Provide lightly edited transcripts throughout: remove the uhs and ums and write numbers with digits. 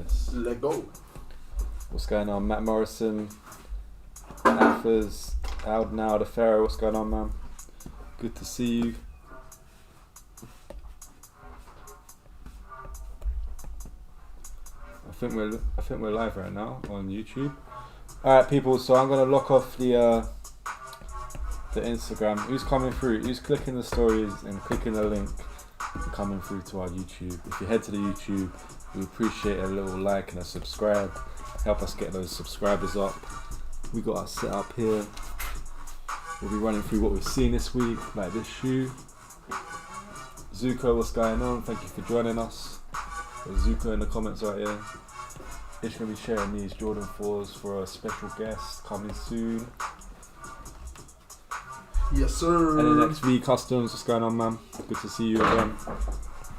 this. Let go. What's going on, Matt Morrison? Alphas, Alden Aldeferro, what's going on, man? Good to see you. I think we're live right now on YouTube. Alright people, so I'm gonna lock off the Instagram. Who's coming through? Who's clicking the stories and clicking the link and coming through to our YouTube? If you head to the YouTube, we appreciate a little like and a subscribe. Help us get those subscribers up. We got our setup here. We'll be running through what we've seen this week, like this shoe. Zuko, what's going on? Thank you for joining us. There's Zuko in the comments right here. It's going to be sharing these Jordan 4s for a special guest coming soon. Yes, sir. NXV Customs, what's going on, man? Good to see you again.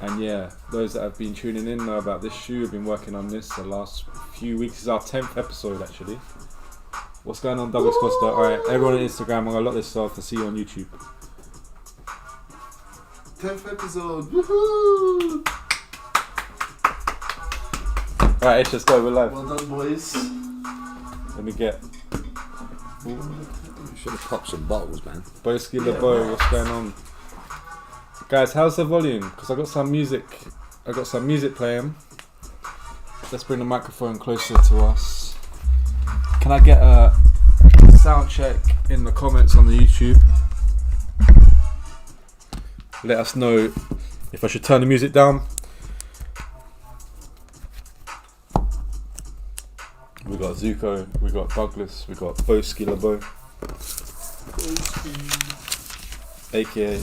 And yeah, those that have been tuning in know about this shoe. We've been working on this the last few weeks. This is our 10th episode, actually. What's going on, Douglas Costa? Alright, everyone on Instagram, I'm going to lock this off to see you on YouTube. 10th episode. Woohoo! Alright, let's go, we're live. Well done, boys. Let me get Should have popped some bottles, man. Boski LeBeau, what's going on? Guys, how's the volume? Because I got some music playing. Let's bring the microphone closer to us. Can I get a sound check in the comments on the YouTube? Let us know if I should turn the music down. We got Zuko, we got Douglas, we got Boski LeBeau, aka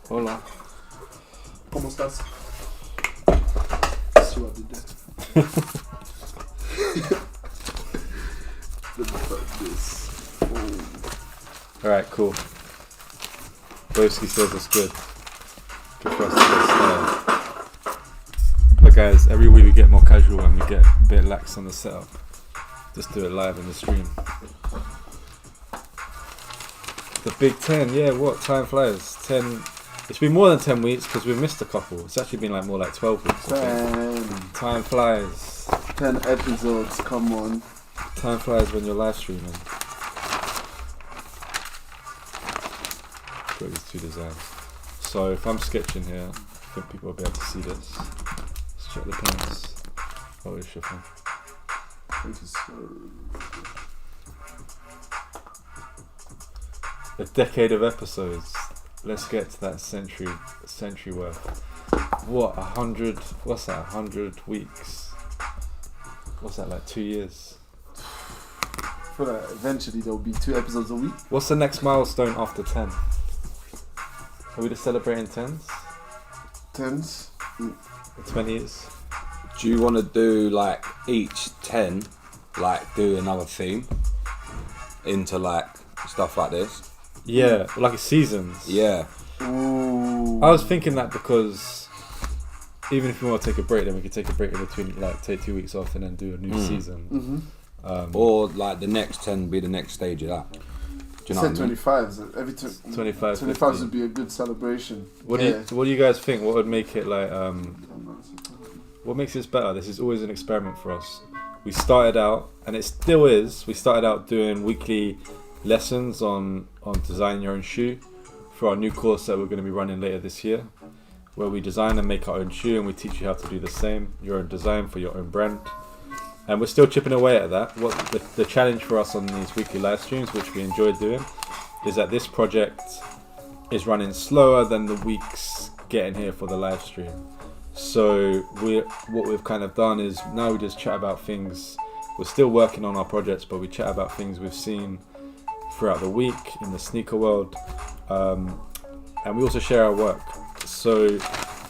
Hola. ¿Cómo estás? See what I did there. Let me start this. Oh. Alright, cool. Boski says it's good. Good for us to get started. But guys, every week we get more casual and we get a bit lax on the setup. Just do it live in the stream. The Big 10, yeah, what? Time flies. 10. It's been more than 10 weeks because we've missed a couple. It's actually been like more like 12 weeks. I think. Time flies. 10 episodes, come on. Time flies when you're live streaming. Got these two designs. So if I'm sketching here, I think people will be able to see this. Let's check the pins. Oh, it's shipping. Thank you, sir. A decade of episodes. Let's get to that century worth. What, 100, what's that, 100 weeks? What's that, like 2 years? I feel like eventually there will be 2 episodes a week. What's the next milestone after 10? Are we just celebrating 10s? 10s? 20 years? Do you want to do like each 10, like do another theme into like stuff like this? Yeah, like seasons. Yeah. Ooh. I was thinking that because even if we want to take a break, then we could take a break in between, like take 2 weeks off and then do a new season. Mm-hmm. Or like the next 10 be the next stage of that. Do you know what I mean? 25s. Every 25, 25s would be a good celebration. What do you guys think? What would make it like? What makes this better? This is always an experiment for us. We started out, and it still is. We started out doing weekly lessons on designing your own shoe for our new course that we're going to be running later this year, where we design and make our own shoe, and we teach you how to do the same, your own design for your own brand. And we're still chipping away at that. What the challenge for us on these weekly live streams, which we enjoy doing, is that this project is running slower than the weeks getting here for the live stream. So what we've kind of done is now we just chat about things. We're still working on our projects, but we chat about things we've seen throughout the week in the sneaker world, and we also share our work. So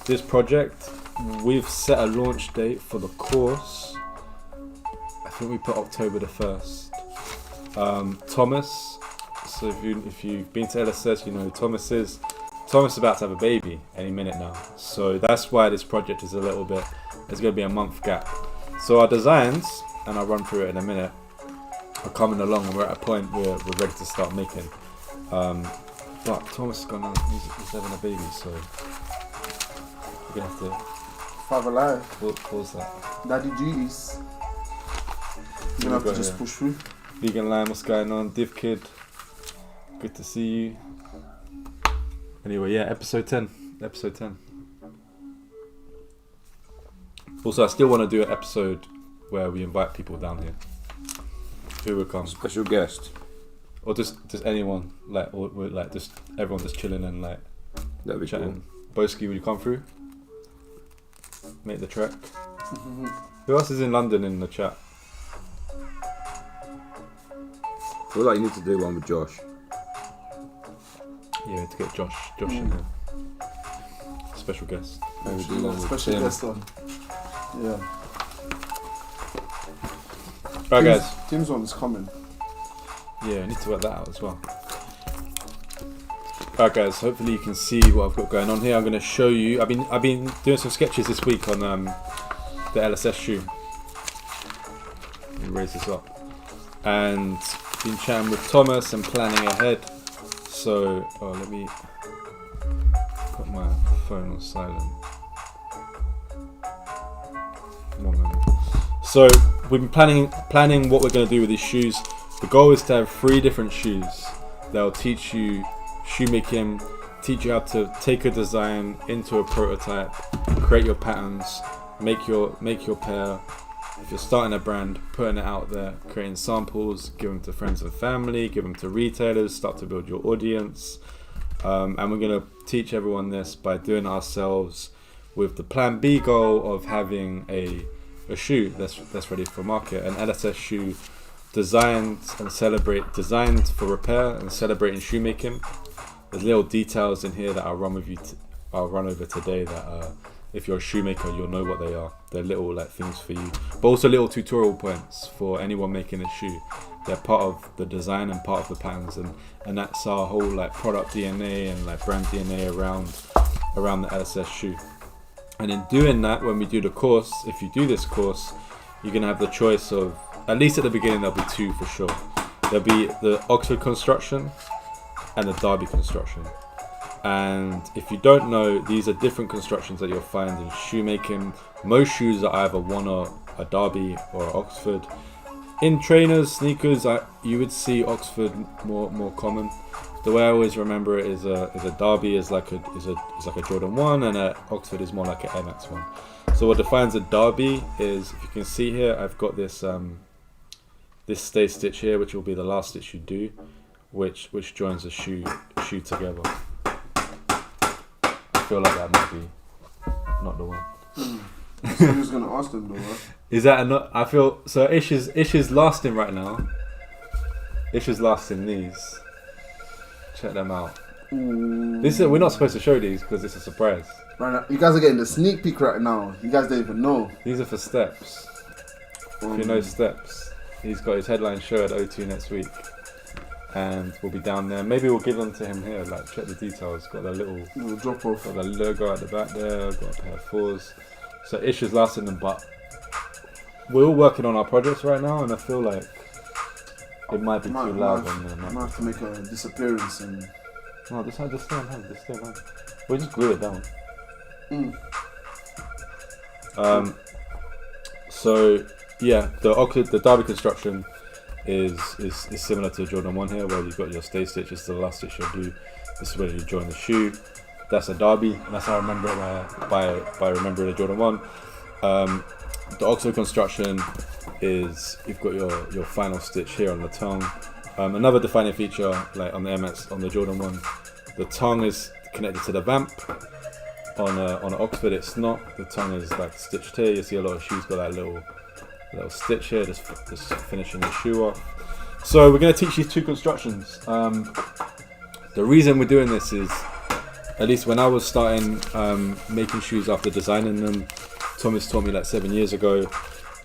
this project, we've set a launch date for the course. I think we put October the 1st. Thomas, so if you've been to LSS, you know who Thomas is. Thomas is about to have a baby any minute now, so that's why this project is a little bit, there's going to be a month gap. So our designs, and I'll run through it in a minute, are coming along, and we're at a point where we're ready to start making. But Thomas is he's having a baby, so we're going to have to Five Alive. What was that? Daddy G's. You're gonna have to just push through. Vegan Lime, what's going on? Div Kid, good to see you. Anyway, yeah, episode 10. Also, I still want to do an episode where we invite people down here. Who will come? Special guest. Or just anyone, or just everyone just chilling and That'd be chatting. Boski, will you come through? Make the trek. Mm-hmm. Who else is in London in the chat? I feel like you need to do one with Josh. Yeah, to get Josh in here. Special guest. Maybe do one with Special Tim. guest on. Yeah. Alright, guys. Tim's one is coming. Yeah, I need to work that out as well. Alright, guys. Hopefully you can see what I've got going on here. I'm going to show you. I've been doing some sketches this week on the LSS shoe. Let me raise this up. And been chatting with Thomas and planning ahead. So, let me put my phone on silent. 1 minute. So we've been planning what we're going to do with these shoes. The goal is to have 3 different shoes that will teach you shoemaking, teach you how to take a design into a prototype, create your patterns, make your pair. If you're starting a brand, putting it out there, creating samples, give them to friends and family, give them to retailers, start to build your audience. And we're going to teach everyone this by doing it ourselves with the plan B goal of having a shoe that's ready for market, an LSS shoe designed for repair and celebrating shoemaking. There's little details in here that I'll run over today that if you're a shoemaker, you'll know what they are. They're little things for you, but also little tutorial points for anyone making a shoe. They're part of the design and part of the patterns, and that's our whole product DNA and brand DNA around the LSS shoe. And in doing that, when we do the course, if you do this course, you're gonna have the choice of, at least at the beginning, there'll be 2 for sure. There'll be the Oxford construction and the Derby construction. And if you don't know, these are different constructions that you'll find in shoemaking. Most shoes are either one or a Derby or an Oxford. In trainers, sneakers, you would see Oxford more common. The way I always remember it is a Derby is like a Jordan 1, and an Oxford is more like an MX 1. So what defines a Derby is, if you can see here, I've got this this stay stitch here, which will be the last stitch you do, which joins the shoe together. I feel like that might be not the one. So who's gonna ask them though? Right? Is that not? I feel so. Ish is lasting right now. Ish is lasting these. Check them out. We're not supposed to show these because it's a surprise. Right now, you guys are getting the sneak peek right now. You guys don't even know. These are for Steps. If you know Steps, he's got his headline show at O2 next week, and we'll be down there. Maybe we'll give them to him here. Check the details. Got the little drop off. Got the logo at the back there. Got a pair of 4s. So Ish is lasting them, but we're all working on our projects right now, and I feel like it might be too loud on them. I might have to make a disappearance and. No, just stay on hand. Just stay on hand. We'll just glue it down. So yeah, the Derby construction is similar to Jordan 1 here, where you've got your stay stitch. This is the last stitch you'll do. This is where you join the shoe. That's a Derby, and that's how I remember it by remembering the Jordan 1. The Oxford construction is you've got your final stitch here on the tongue. Another defining feature, on the MX, on the Jordan 1, the tongue is connected to the vamp. On an Oxford, it's not. The tongue is stitched here. You see a lot of shoes got that little stitch here, just finishing the shoe off. So we're going to teach these 2 constructions. The reason we're doing this is, at least when I was starting making shoes after designing them, Thomas taught me 7 years ago.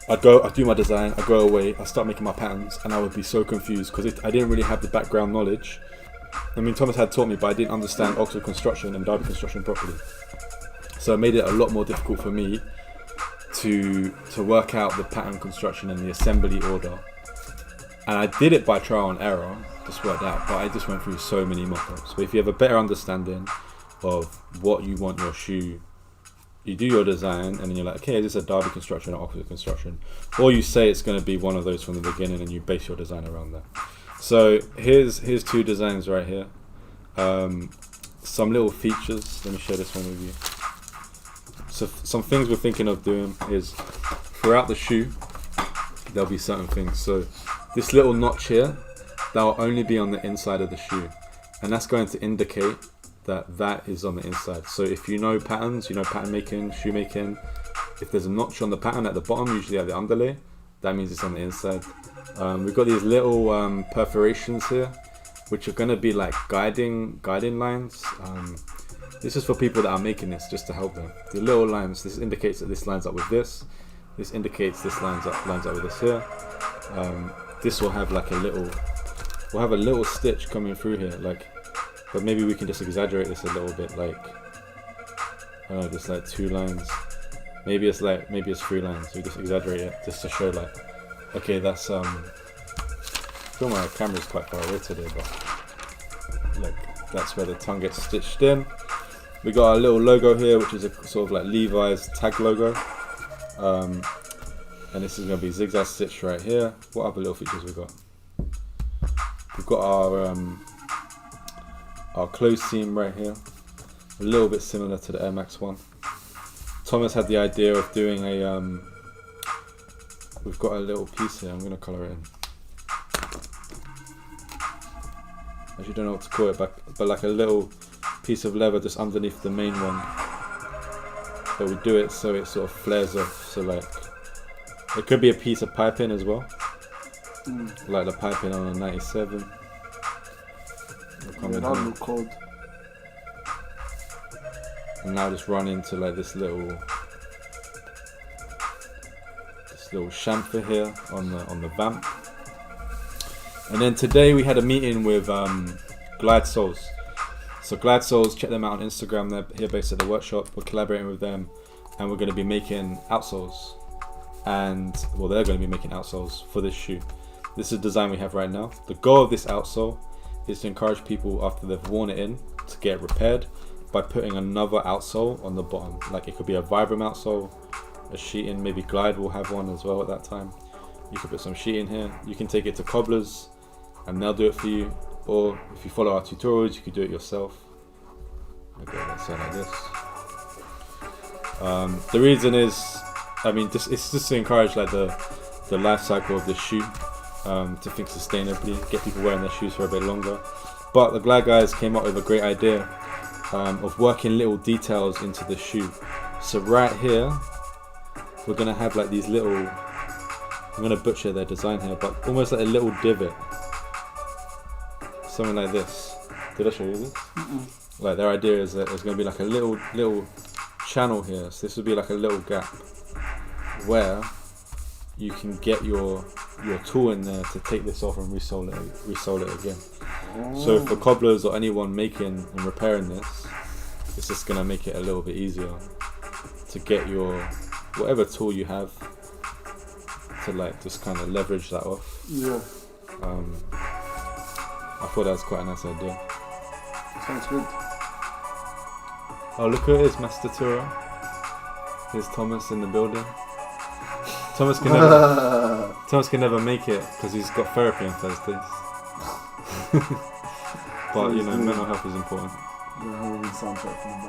I'd do my design, I'd go away, I'd start making my patterns, and I would be so confused because I didn't really have the background knowledge. I mean, Thomas had taught me, but I didn't understand Oxford construction and Derby construction properly. So it made it a lot more difficult for me to work out the pattern construction and the assembly order. And I did it by trial and error, just worked out, but I just went through so many mock-ups. But if you have a better understanding of what you want your shoe you do your design, and then you're like, okay, is this a Derby construction or Oxford construction? Or you say it's going to be one of those from the beginning, and you base your design around that. So here's two designs right here. Some little features. Let me share this one with you. So some things we're thinking of doing is throughout the shoe, there'll be certain things. So this little notch here, that will only be on the inside of the shoe, and that's going to indicate that is on the inside. So if you know patterns, you know pattern making, shoe making, if there's a notch on the pattern at the bottom, usually at the underlay, that means it's on the inside. We've got these little perforations here, which are going to be like guiding lines. This is for people that are making this, just to help them. The little lines, this indicates that this lines up with this. This indicates this lines up with this here. This will have like a little stitch coming through here, like. But maybe we can just exaggerate this a little bit, like, I don't know, just like 2 lines. Maybe it's 3 lines. We just exaggerate it just to show, like, okay, that's I feel my camera's quite far away today, but like that's where the tongue gets stitched in. We got our little logo here, which is a sort of like Levi's tag logo, and this is gonna be zigzag stitch right here. What other little features we got? We've got our closed seam right here, a little bit similar to the Air Max one. Thomas had the idea of doing we've got a little piece here, I'm going to colour it in. I actually don't know what to call it, but like a little piece of leather just underneath the main one. But we do it so it sort of flares off, so like, it could be a piece of piping as well. Like the piping on a 97. Yeah, that would look cold. And now just run into like this little chamfer here on the vamp. And then today we had a meeting with Glide Soles. So Glide Soles, check them out on Instagram. They're here based at the workshop. We're collaborating with them, and we're going to be making outsoles. And well, they're going to be making outsoles for this shoe. This is the design we have right now. The goal of this outsole is to encourage people after they've worn it in to get it repaired by putting another outsole on the bottom. Like it could be a Vibram outsole, a sheeting, maybe Glide will have one as well at that time. You could put some sheeting here. You can take it to cobblers and they'll do it for you. Or if you follow our tutorials, you could do it yourself. Okay, let's say like this. The reason is, I mean, it's just to encourage like the life cycle of the shoe. To think sustainably, get people wearing their shoes for a bit longer. But the Glide guys came up with a great idea of working little details into the shoe. So right here, we're gonna have like these little, I'm gonna butcher their design here, but almost like a little divot. Something like this. Did I show you this? Like their idea is that there's gonna be like a little channel here. So this would be like a little gap where you can get your tool in there to take this off and resole it again. So for cobblers or anyone making and repairing this, it's just gonna make it a little bit easier to get your whatever tool you have to like just kind of leverage that off. Yeah. I thought that was quite a nice idea. Sounds good. Oh, look who it is, Master Tura. Here's Thomas in the building. Thomas can never make it because he's got therapy on Thursdays. But you know, mental health is important. The Halloween soundtrack from the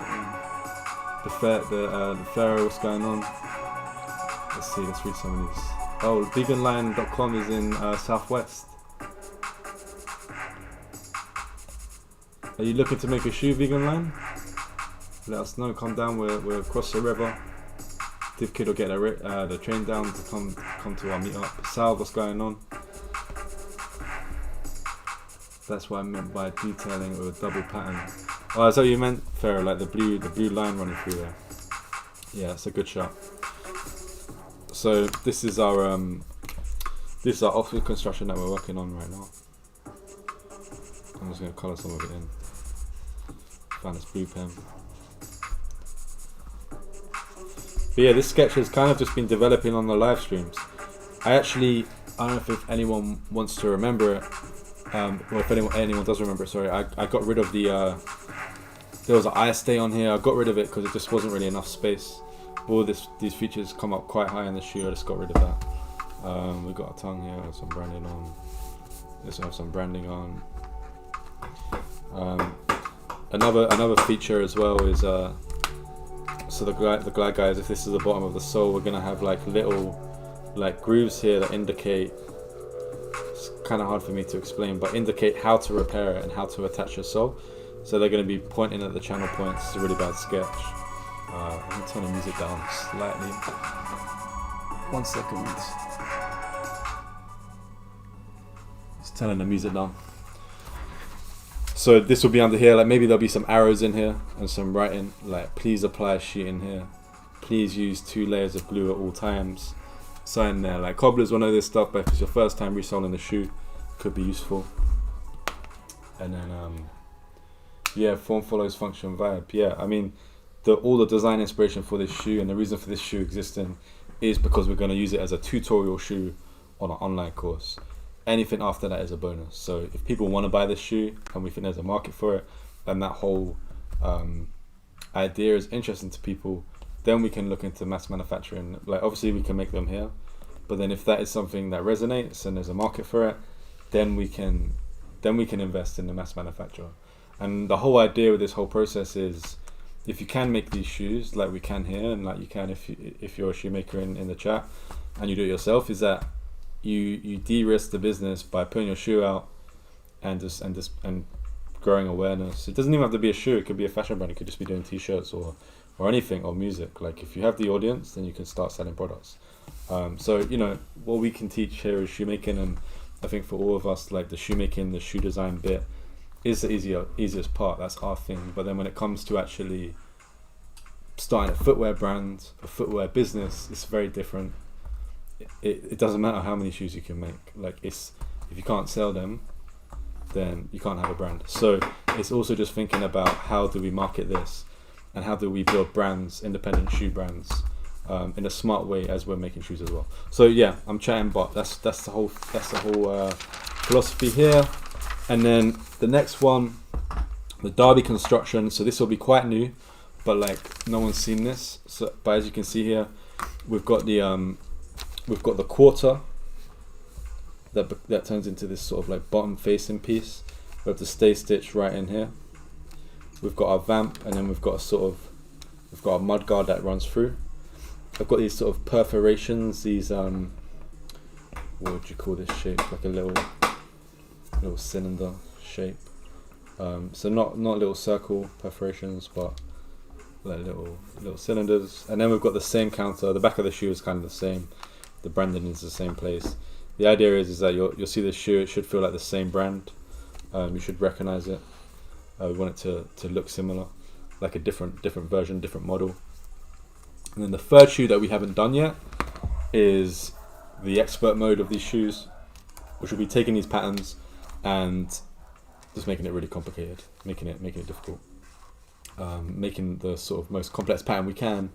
background. The Pharaoh, what's going on? Let's see, let's read some of these. Oh, veganline.com is in Southwest. Are you looking to make a shoe, Vegan Line? Let us know. Come down. We're across the river. Div Kid will get the train down to come to our meetup. Sal, what's going on? That's what I meant by detailing it with a double pattern. Oh, is that what you meant, Pharaoh? Like the blue line running through there. Yeah, it's a good shot. So this is our Oxford construction that we're working on right now. I'm just gonna colour some of it in. Found this blue pen. But yeah, this sketch has kind of just been developing on the live streams. I don't know if anyone wants to remember it, or if anyone does remember it, sorry. I got rid of there was an eye stay on here. I got rid of it because it just wasn't really enough space. all these features come up quite high in the shoe. I just got rid of that. We've got a tongue here, some branding on. Let's have some branding on. Another feature as well is so the glide guys, if this is the bottom of the sole, we're gonna have like little like grooves here that indicate, it's kind of hard for me to explain, but indicate how to repair it and how to attach your sole. So they're going to be pointing at the channel points. It's a really bad sketch. Let me turn the music down slightly. 1 second. Just turning the music down. So this will be under here, like maybe there'll be some arrows in here and some writing, like please apply sheet in here. Please use 2 layers of glue at all times. Sign there, like cobblers will know this stuff, but if it's your first time resoling the shoe, it could be useful. And then yeah, form follows function vibe. Yeah, I mean, all the design inspiration for this shoe and the reason for this shoe existing is because we're going to use it as a tutorial shoe on an online course. Anything after that is a bonus. So if people want to buy this shoe and we think there's a market for it, and that whole idea is interesting to people, then we can look into mass manufacturing. Like obviously we can make them here, but then if that is something that resonates and there's a market for it, then we can invest in the mass manufacturer. And the whole idea with this whole process is, if you can make these shoes like we can here, and like you can if you're a shoemaker in the chat and you do it yourself, is that you de-risk the business by putting your shoe out and growing awareness. It doesn't even have to be a shoe, it could be a fashion brand, it could just be doing t-shirts or anything, or music. Like if you have the audience, then you can start selling products. So you know what we can teach here is shoemaking, and I think for all of us, like the shoemaking, the shoe design bit is the easiest part. That's our thing. But then when it comes to actually starting a footwear brand, a footwear business, it's very different. It doesn't matter how many shoes you can make. Like if you can't sell them, then you can't have a brand. So it's also just thinking about how do we market this, and how do we build brands, independent shoe brands, in a smart way as we're making shoes as well. So yeah, I'm chatting, but that's the whole philosophy here. And then the next one, the Derby construction. So this will be quite new, but like no one's seen this. So, but as you can see here, we've got the quarter that turns into this sort of like bottom facing piece. We have the stay stitch right in here. We've got our vamp, and then we've got a mud guard that runs through. I've got these sort of perforations, these what would you call this shape? Like a little cylinder shape. So not little circle perforations, but like little cylinders. And then we've got the same counter. The back of the shoe is kind of the same. The branding is the same place. The idea is that you'll see this shoe. It should feel like the same brand. You should recognize it. We want it to look similar, like a different version, different model. And then the third shoe that we haven't done yet is the expert mode of these shoes, which will be taking these patterns and just making it really complicated, making it difficult, making the sort of most complex pattern we can,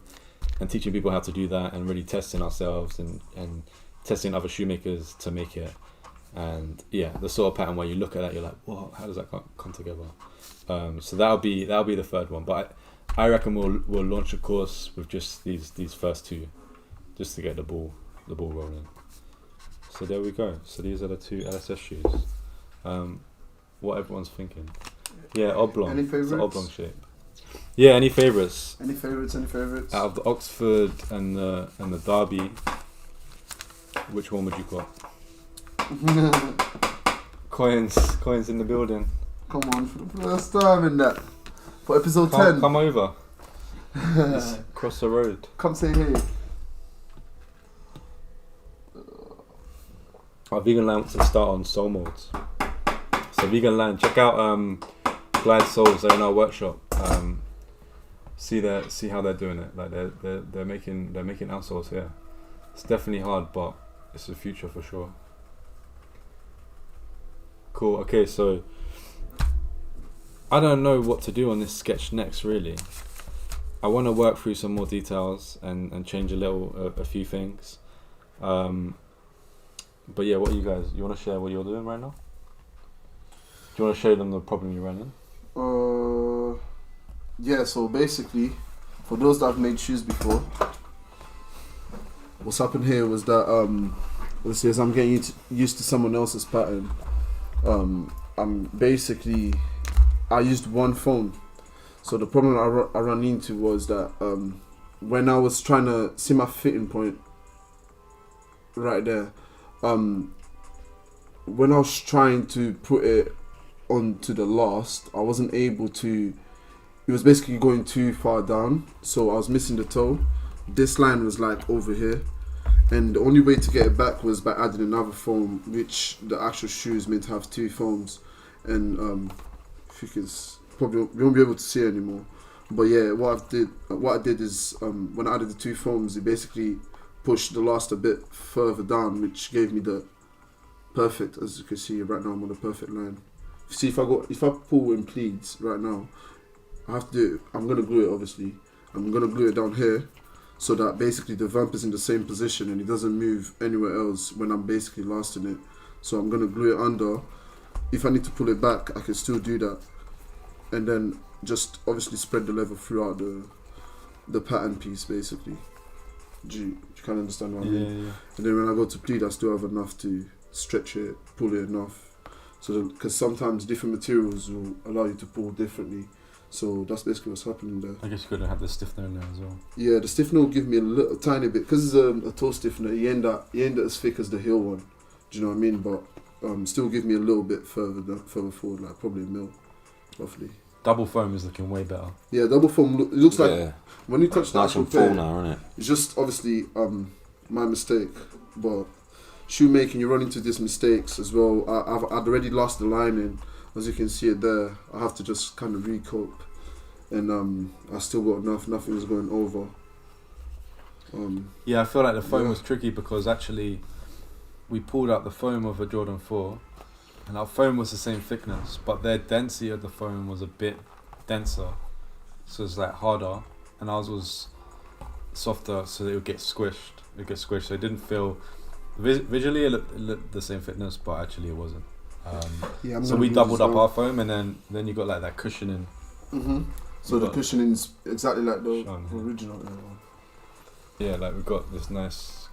and teaching people how to do that, and really testing ourselves and testing other shoemakers to make it. And yeah, the sort of pattern where you look at that, you're like, whoa, how does that come together? So that'll be the third one. But I reckon we'll launch a course with just these first two, just to get the ball rolling. So there we go. So these are the two LSS shoes. What everyone's thinking. Yeah, oblong. Any favourites? It's an oblong shape. Yeah, any favourites? Any favourites? Out of the Oxford and the Derby, which one would you got? Coins in the building. Come on, for the first time in that. For episode 10. Come over. Just cross the road. Come say hey. Our vegan line wants to start on soul molds. So vegan line, check out Glide Souls. They're in our workshop. See how they're doing it. Like they're making outsoles here. It's definitely hard, but it's the future for sure. Cool. Okay, so I don't know what to do on this sketch next. Really, I want to work through some more details and change a few things. But yeah, what you want to share what you're doing right now? Do you want to show them the problem you're running? Yeah, so basically, for those that have made shoes before, what's happened here was that let's say as I'm getting used to someone else's pattern, I'm basically I used one foam. So the problem I ran into was that when I was trying to see my fitting point right there, when I was trying to put it onto the last, I wasn't able to. It was basically going too far down, so I was missing the toe. This line was like over here, and the only way to get it back was by adding another foam, which the actual shoe is meant to have 2 foams. And if you can probably you won't be able to see it anymore. But yeah, what I did is when I added the 2 foams, it basically pushed the last a bit further down, which gave me the perfect. As you can see right now, I'm on the perfect line. See, if I pull in pleats right now, I have to do it. I'm gonna glue it. Obviously, I'm gonna glue it down here, so that basically the vamp is in the same position and it doesn't move anywhere else when I'm basically lasting it. So I'm gonna glue it under. If I need to pull it back, I can still do that, and then just obviously spread the leather throughout the pattern piece basically. Do you kind of understand what I mean? Yeah. And then when I go to pleat, I still have enough to stretch it, pull it enough. So because sometimes different materials will allow you to pull differently. So that's basically what's happening there. I guess you could have had the stiffener in there as well. Yeah, the stiffener will give me a tiny bit, because it's a toe stiffener. You end up as thick as the heel one. Do you know what I mean? But still give me a little bit further forward, like probably a mil, roughly. Double foam is looking way better. Yeah, double foam. It looks like when you touch it's the nice actual and full pair, now, isn't it? it's just obviously my mistake. But shoemaking, you run into these mistakes as well. I'd already lost the lining, as you can see it there. I have to just kind of recope, and I still got enough. Nothing was going over. Yeah, I feel like the foam was tricky because actually we pulled out the foam of a Jordan 4 and our foam was the same thickness, but their density of the foam was a bit denser, so it's like harder, and ours was softer, so it would get squished. So it didn't feel visually it looked the same thickness, but actually it wasn't. So we doubled up our foam, and then you got like that cushioning. So the cushioning is exactly like the Sean, original. Yeah, like we've got this nice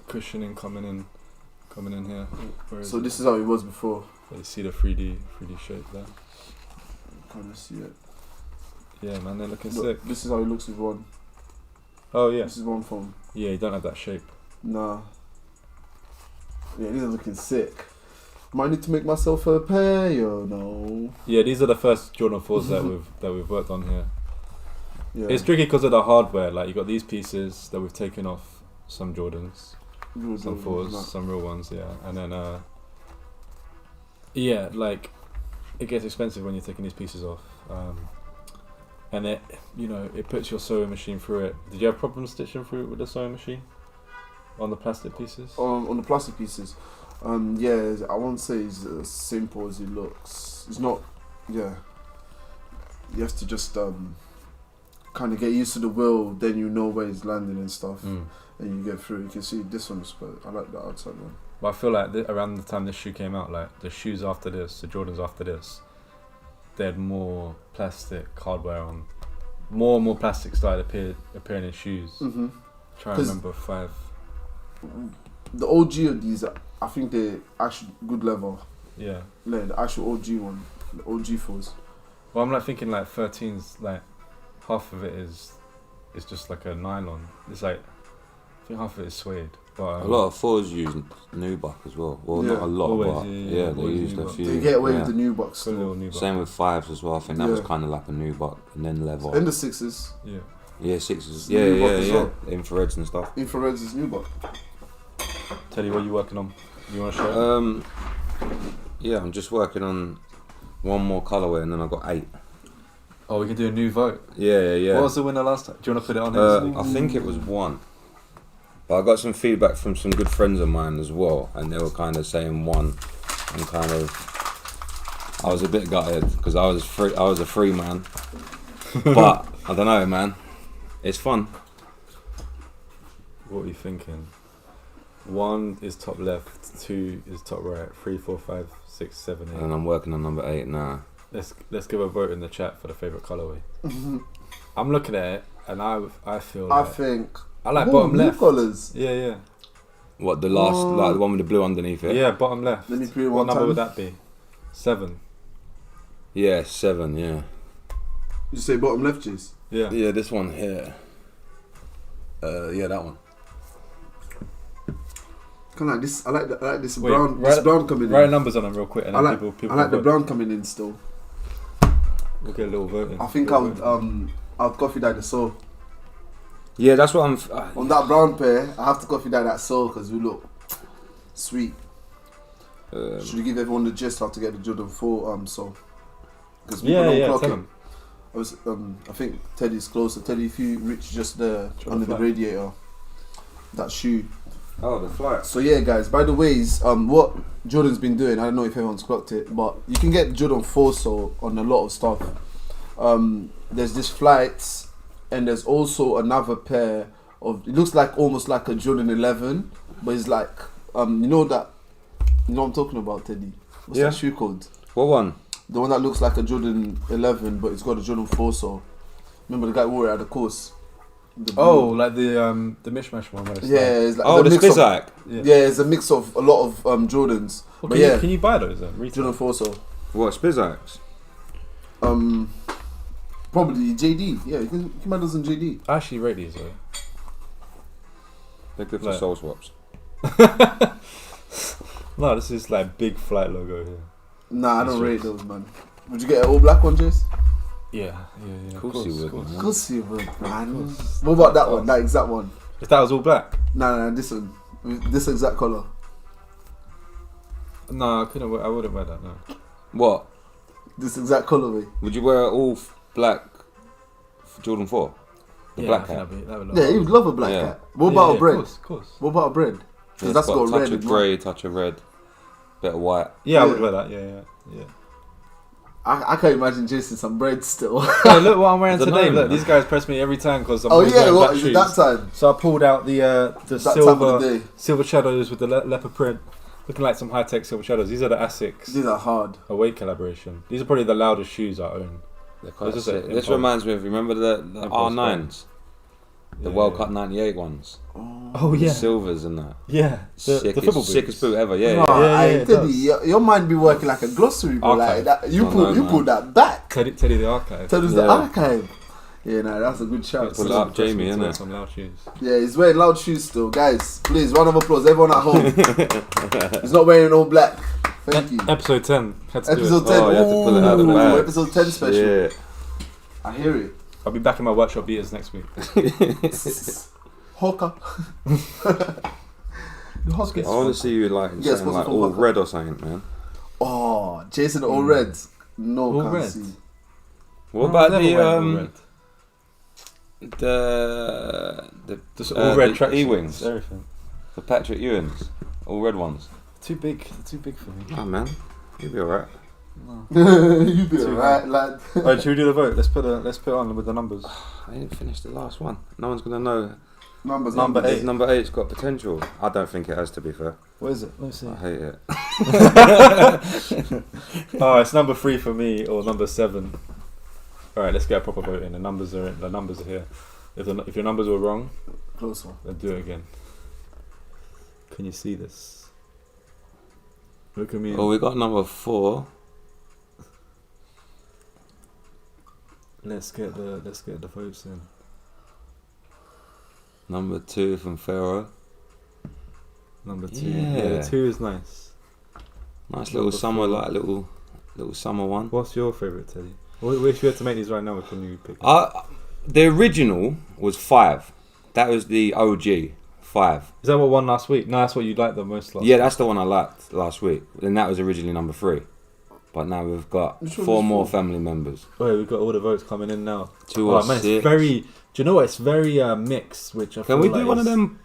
cushioning coming in here. So this is how it was before. You see the 3D shape there. Kind of see it. Yeah, man, they're looking Look, sick. this is how it looks with one. Oh yeah. This is one foam. Yeah, you don't have that shape. Nah. Yeah, these are looking sick. Might need to make myself a pair, you know. Yeah, these are the first Jordan 4s that we've worked on here. Yeah. It's tricky because of the hardware. Like you got these pieces that we've taken off some Jordans, some 4s, some real ones, yeah, and then yeah, like it gets expensive when you're taking these pieces off, and it puts your sewing machine through it. Did you have problems stitching through it with the sewing machine on the plastic pieces? On the plastic pieces, yeah, I won't say it's as simple as it looks. It's not. Yeah, you have to just kind of get used to the wheel, then you know where it's landing and stuff, and you get through. You can see this one's, but I like the outside one. But I feel like around the time this shoe came out, like the shoes after this, the Jordans after this, they had more plastic hardware on. More and more plastic started appearing in shoes. Try to remember 5. The OG of these, I think they're actually good level. Yeah. Like the actual OG one, the OG 4s. Well, I'm like thinking like 13s, like half of it is just like a nylon. It's like I think half of it is suede. But a lot of 4s use nubuck as well. Well, not a lot, always, but yeah, they always used a nubuck. few. They get away yeah. with the nubucks. Got a little nubuck. Same with 5s as well. I think that was kind of like a nubuck and then leather. And the 6s. Yeah. Yeah, 6s. Nubuck as Yeah. well. Infrareds and stuff. Infrareds is nubuck. Tell you what you're working on. You want to show? Yeah, I'm just working on one more colourway and then I've got 8. Oh, we can do a new vote. Yeah. What was the winner last time? Do you want to put it on here? I think it was 1. But I got some feedback from some good friends of mine as well, and they were kind of saying 1. And kind of, I was a bit gutted because I was a free man. But I don't know, man. It's fun. What are you thinking? 1 is top left, 2 is top right, 3, 4, 5, 6, 7, 8. And I'm working on number 8 now. Let's give a vote in the chat for the favourite colourway. I'm looking at it and I feel I like think I like Oh, bottom blue left. colours. Yeah. What, the last, like the one with the blue underneath it? Yeah, bottom left. Let me put it What one number time. would that be? 7. Yeah, 7, yeah. You say bottom left, Jace? Yeah. Yeah, this one here. Yeah, that one. Kind of like this. I like this Wait, brown. This brown coming Write in. numbers on them real quick, and I then like. people I like the vote. brown coming in still. We'll get a little voting. I think I would. I'd coffee dye the soul. Yeah, that's what I'm. On that brown pair, I have to coffee dye that soul because we look sweet. Should we give everyone the gist how to get the Jordan 4 soul? Because Yeah, clock tell it. them. I think Teddy's closer. Teddy, if you reach just there Try under the the flight. radiator, that shoe. Oh, the flight. So yeah, guys. By the ways, what Jordan's been doing, I don't know if everyone's clocked it, but you can get Jordan 4 sole on a lot of stuff. There's this flights, and there's also another pair of. It looks like almost like a Jordan 11, but it's like you know what I'm talking about, Teddy. What's Yeah. that shoe called? What one? The one that looks like a Jordan 11, but it's got a Jordan 4 sole. Remember the guy who wore it at the course? The blue. Oh, like the mishmash one. Where it's Yeah, it's like Oh, the mix of- Spizak. Yeah, it's a mix of a lot of Jordans. Well, but can you buy those then? Retail? Jordan 4 sole. What, Spizaks? Probably JD. Yeah, you can buy those on JD. I actually rate these though. They're good for Like- soul swaps. No, this is like big flight logo here. Nah, I don't These rate ones. those, man. Would you get an all black one, Jace? Yeah. Of course you would, Of man. course you would, man. What about that one? That exact one? If that was all black, Nah, this one. With this exact colour. no, I couldn't. I wouldn't wear that. No. What? This exact colourway. Would you wear all black for Jordan 4? The Yeah, black I think hat? that would look Yeah, you would love a black Yeah. hat. What about a bread? Of course. What about a bread? Yeah, Because that's it's got a red touch of and white. grey, touch of red, bit of white. Yeah, I Yeah. would wear that. Yeah. I can't imagine Jason some bread still. Hey, look what I'm wearing I don't today. know, Look, man. these guys press me every time because I'm Oh always yeah, wearing what black is shoes. it that time? So I pulled out the That time of silver the day. silver shadows with the leopard print, looking like some high tech silver shadows. These are the Asics These are hard. Awake collaboration. These are probably the loudest shoes I own. They're quite This is sick. a This impulse. reminds me of, remember the Impulse R9s? The Yeah, World yeah. Cup 98 ones? Oh The yeah, silvers and that. yeah. The football Sickest boots. boot ever, yeah. Oh, yeah, I it tell does. you, your mind be working like a glossary, bro. Like Archive. that, you I pull know, man. that back. Teddy the archive. Tell us Yeah. the archive. Yeah, nah, that's a good shout. Pull it up, Press me Jamie, to wear innit? some loud shoes. Yeah, he's wearing loud shoes still, guys. Please, round of applause, everyone at home. He's not wearing all black. Thank you. Episode 10. Had to do Episode it. 10. Oh, you had to pull it out of the Ooh, bag. Episode 10 special. Yeah. I hear it. I'll be back in my workshop beaters next week. Hawker. Hawker. I want to see you like Yes, something like what's the all fuck? red or something, man. Oh, Jason all reds. No, All can't red? see. What No, about I've never worn all red. the Just all red the track E-wings, everything. the Patrick Ewings, all red ones? Too big for me. Oh man, you'll be alright. You be Too alright, lad. Alright, should we do the vote? Let's put on with the numbers. I didn't finish the last one. No one's gonna know. Numbers. Number If eight. number 8's got potential. I don't think it has, to be fair. What is it? Let me see. I hate it. Oh, it's number 3 for me or number 7. Alright, let's get a proper vote in. The numbers are here. If your numbers were wrong, Close one. then do it again. Can you see this? Look at me. Well, we got number 4. Let's get the votes in. Number 2 from Pharaoh. Number 2. Yeah. 2 is nice. Nice little Number summer, 4. like little summer one. What's your favourite, Teddy? If you had to make these right now, which one you pick? The original was 5. That was the OG 5. Is that what won last week? No, that's what you liked the most last Yeah, week. that's the one I liked last week. And that was originally number 3. But now we've got Which one 4 was more 4? family members. Wait, we've got all the votes coming in now. 2 Oh or man, 6. it's very. Do you know what? It's very mixed. Which I Can feel we like do one of is them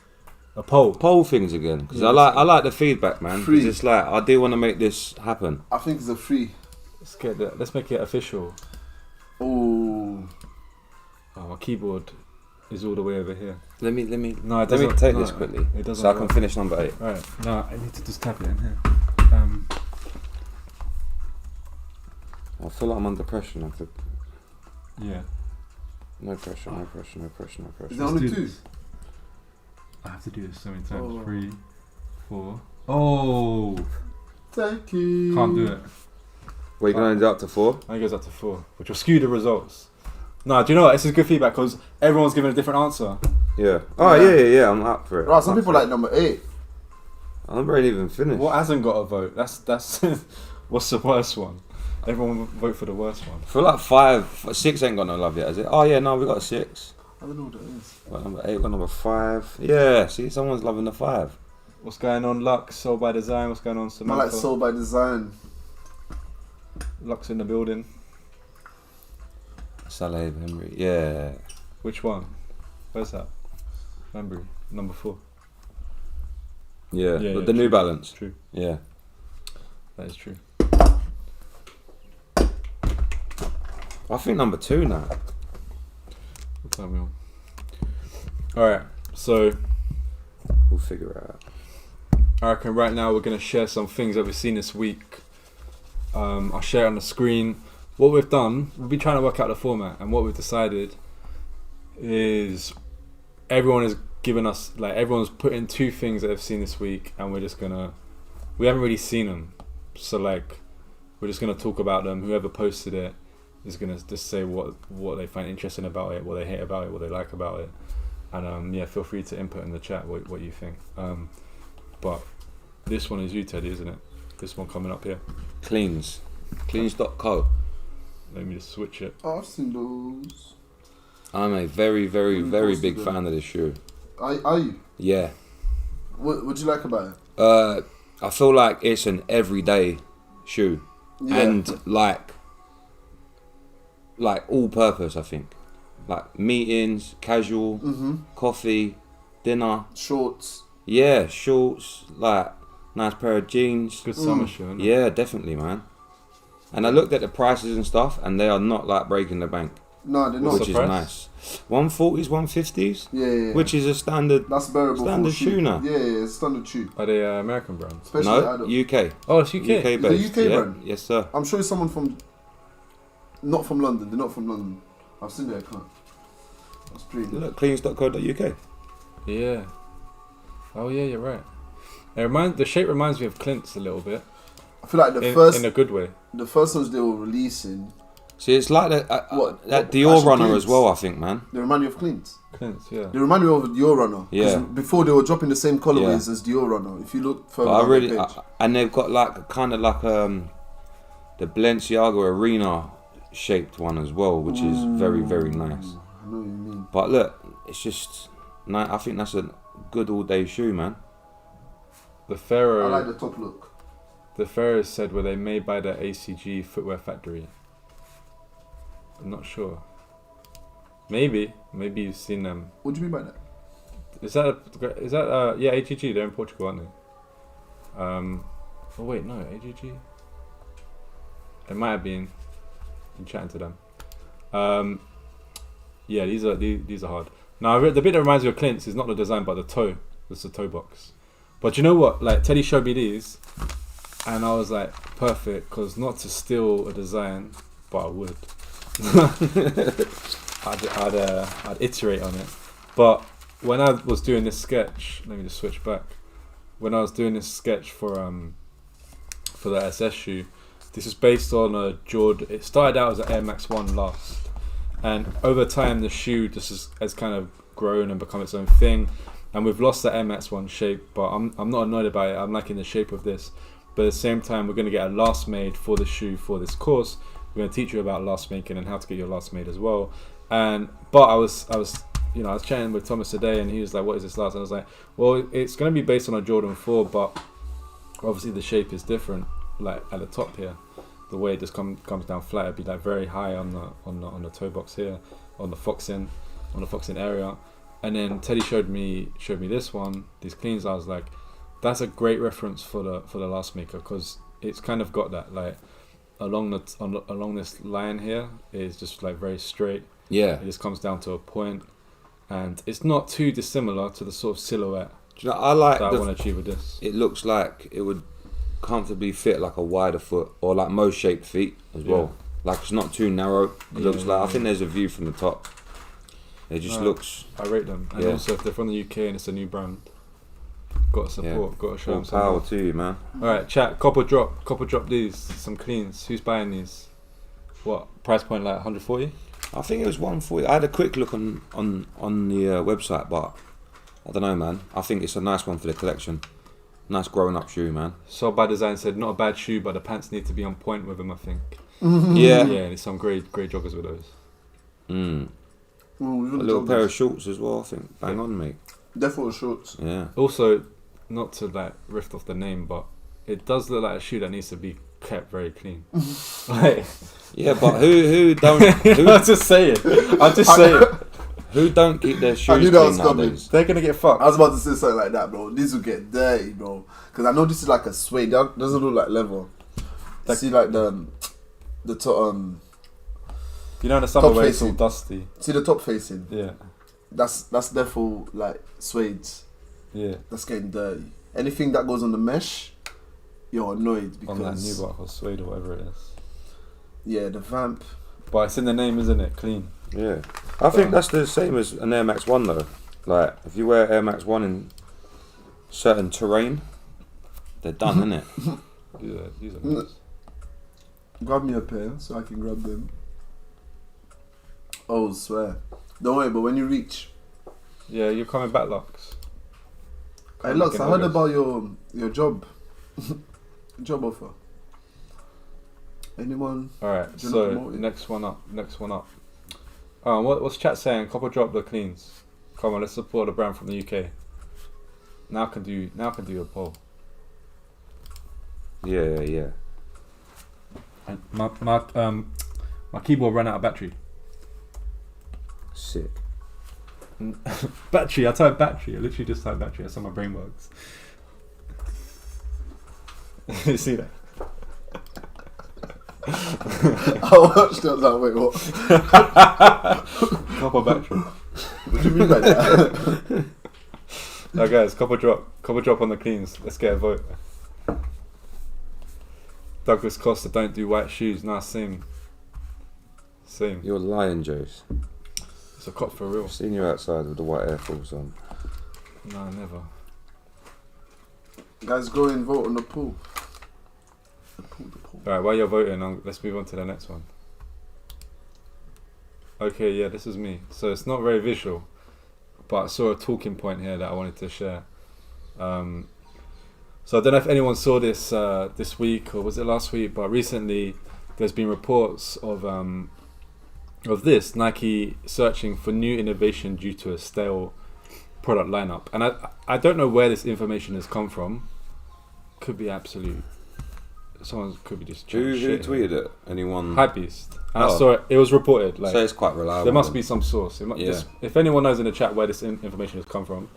a poll? poll things again? Because Yeah, I like the feedback, man. 'Cause Free. it's like I do want to make this happen. I think it's a free. Let's make it official. Oh. Oh, my keyboard is all the way over here. Let me No, it let me doesn't. take no, this quickly It doesn't. so I can work. finish number 8. Right. No, I need to just tap it in here. I feel like I'm under pressure now. Yeah. No pressure, no pressure, no pressure, no Is pressure. there only do 2? this. I have to do this so many times. Oh. 3, 4. Oh, Thank you. can't do it. Well, you can only do up to 4. I think it goes up to 4, which will skew the results. No, do you know what? This is good feedback because everyone's giving a different answer. Yeah. Oh, yeah. I'm up for it. Right, some I'm people up like number 8. for it. I'm barely even finished. What hasn't got a vote? That's what's the worst one? Everyone vote for the worst one. I feel like 5, 6 ain't got no love yet, is it? Oh, yeah, no, we got a 6. I don't know what that is. Got number 8, got number 5. Yeah, see, someone's loving the 5. What's going on, Lux? Soul by Design. What's going on, I Samantha? like Soul by Design. Lux in the building. Salah Henry, yeah. Which one? Where's that? Remember, number 4. Yeah, Yeah, but yeah, the New true. Balance. True. Yeah. That is true. I think number 2 now. What time are we on? Alright, so We'll figure it out. I reckon right now we're going to share some things that we've seen this week. I'll share it on the screen. What we've done, we've been trying to work out the format, and what we've decided is everyone has given us, like, everyone's put in 2 things that they've seen this week, and we're just gonna, we haven't really seen them, so like we're just gonna talk about them. Whoever posted it is gonna just say what they find interesting about it, what they hate about it, what they like about it, and yeah, feel free to input in the chat what you think. But this one is you, Teddy, isn't it? This one coming up here. Cleans.co. Let me just switch it. Oh, I've seen those. I'm a very, very, Who very posted big them? fan of this shoe. Are you? Yeah. What do you like about it? I feel like it's an everyday shoe. Yeah. And like all purpose, I think. Like meetings, casual, coffee, dinner. Shorts. Yeah, shorts, like nice pair of jeans. Good summer shoe, isn't it? Yeah, definitely, man. And I looked at the prices and stuff, and they are not like breaking the bank, No, they're What's not. which the is price? nice. 140s, 150s, Yeah. which is a standard. That's bearable Standard for a shoe now. Yeah, it's standard shoe. Are they American brands? Especially No, adult. UK. Oh, it's UK. UK Is it based. UK yeah. brand? Yes, sir. I'm sure it's someone from, not from London. They're not from London. I've seen their account. That's pretty. Look, cleans.co.uk. Yeah. Oh yeah, you're right. The shape reminds me of Clint's a little bit. I feel like In a good way. the first ones they were releasing, See, it's like that What Dior fashion runner Clint's? as well, I think, man. they remind me of Clint's. Clint's, yeah. They remind me of a Dior runner. 'Cause Yeah. Before they were dropping the same colorways as Dior runner. If you look further But I down really, the page. and they've got like kind of like the Balenciaga Arena shaped one as well, which is very, very nice. I know what you mean. But look, it's just, I think that's a good all day shoe, man. The I Pharaoh. like the top look. The Pharaoh said, were they made by the ACG footwear factory? I'm not sure. Maybe you've seen them. What do you mean by that? Is that yeah, AGG? They're in Portugal, aren't they? Oh wait, no, AGG. It might have been. I'm chatting to them. Yeah, these are hard. Now the bit that reminds me of Clint's is not the design, but the toe. It's the toe box. But you know what? Like Teddy showed me these, and I was like, perfect, because not to steal a design, but I would. I'd iterate on it. But when I was doing this sketch, let me just switch back. When I was doing this sketch for the SS shoe, this is based on a Jordan. It started out as an Air Max 1 Last, and over time the shoe just has kind of grown and become its own thing. And we've lost the Air Max 1 shape, but I'm not annoyed about it. I'm liking the shape of this. But at the same time, we're going to get a last made for the shoe for this course. We're going to teach you about last making and how to get your last made as well. But I was chatting with Thomas today, and he was like, "What is this last?" And I was like, "Well, it's going to be based on a Jordan 4, but obviously the shape is different. Like at the top here, the way it just comes down flat, it'd be like very high on the toe box here, on the Foxin area." And then Teddy showed me this one, these cleans. I was like, that's a great reference for the last maker, because it's kind of got that like along this line here is just like very straight. Yeah. It just comes down to a point, and it's not too dissimilar to the sort of silhouette Do you know, I like that I want to achieve with this. it looks like it would comfortably fit like a wider foot, or like most shaped feet as well. Like it's not too narrow. It looks like, I think there's a view from the top. It just No. looks I rate them. And Yeah. also, if they're from the UK and it's a new brand, got to support, got to show all them some power love. to you, man. Alright, chat, copper drop these, some cleans. Who's buying these? What, price point like 140? I think it was 140. I had a quick look on the website, but I don't know, man. I think it's a nice one for the collection. Nice growing up shoe, man. So by Design said, not a bad shoe, but the pants need to be on point with them, I think. Yeah. Yeah, there's some great joggers with those. Mm. Ooh, A little pair of shorts as well, I think. Bang on, mate. Definitely shorts. Yeah. Also, not to like riff off the name, but it does look like a shoe that needs to be kept very clean. Like, Yeah, but who don't I'm just saying. who don't keep their I shoes knew that was clean coming. nowadays? They're gonna get fucked. I was about to say something like that, bro. These will get dirty, bro. Because I know this is like a suede. That doesn't look like leather. Like- See, like the top, You know in the summer Top where it's all facing. dusty. see the top facing. Yeah, That's therefore like suede. yeah. That's getting dirty. Anything that goes on the mesh, you're annoyed because On that new Nubuck or suede or whatever it is. yeah, the vamp. But it's in the name, isn't it? Clean. Yeah. I think that's the same as an Air Max 1 though. Like, if you wear Air Max 1 in certain terrain, they're done, innit? Yeah, these are nice. Grab me a pair so I can grab them. Oh, swear. Don't worry, but when you reach, Yeah, you're coming back, Lux. hey, Lux, I heard August. about your job, job offer. Anyone? Alright, Do you so not promote it? next one up. What's chat saying? Copper drop the cleans. Come on, let's support a brand from the UK. Now can do a poll. Yeah. And my keyboard ran out of battery. Sick. Battery. I typed battery. I literally just typed battery. That's how my brain works. You see that? I watched that. Like, wait, what? Copper battery. What do you mean by that? Now guys, copper drop on the cleans. Let's get a vote. Douglas Costa, don't do white shoes. Nah, same. You're lying, Jace. It's a cop for real. I've seen you outside with the white Air Force on. Nah, never. Guys, go and vote on the poll. The poll. Alright, while you're voting, let's move on to the next one. Okay, yeah, this is me. So it's not very visual, but I saw a talking point here that I wanted to share. So I don't know if anyone saw this this week or was it last week, but recently there's been reports of this Nike searching for new innovation due to a stale product lineup, and I don't know where this information has come from. Could be absolute. Someone could be just Who chatting shit here. tweeted it? Anyone? Hypebeast. And I Oh. saw it. It was reported. Like So it's quite reliable. there must then. be some source. Yeah. If anyone knows in the chat where this information has come from,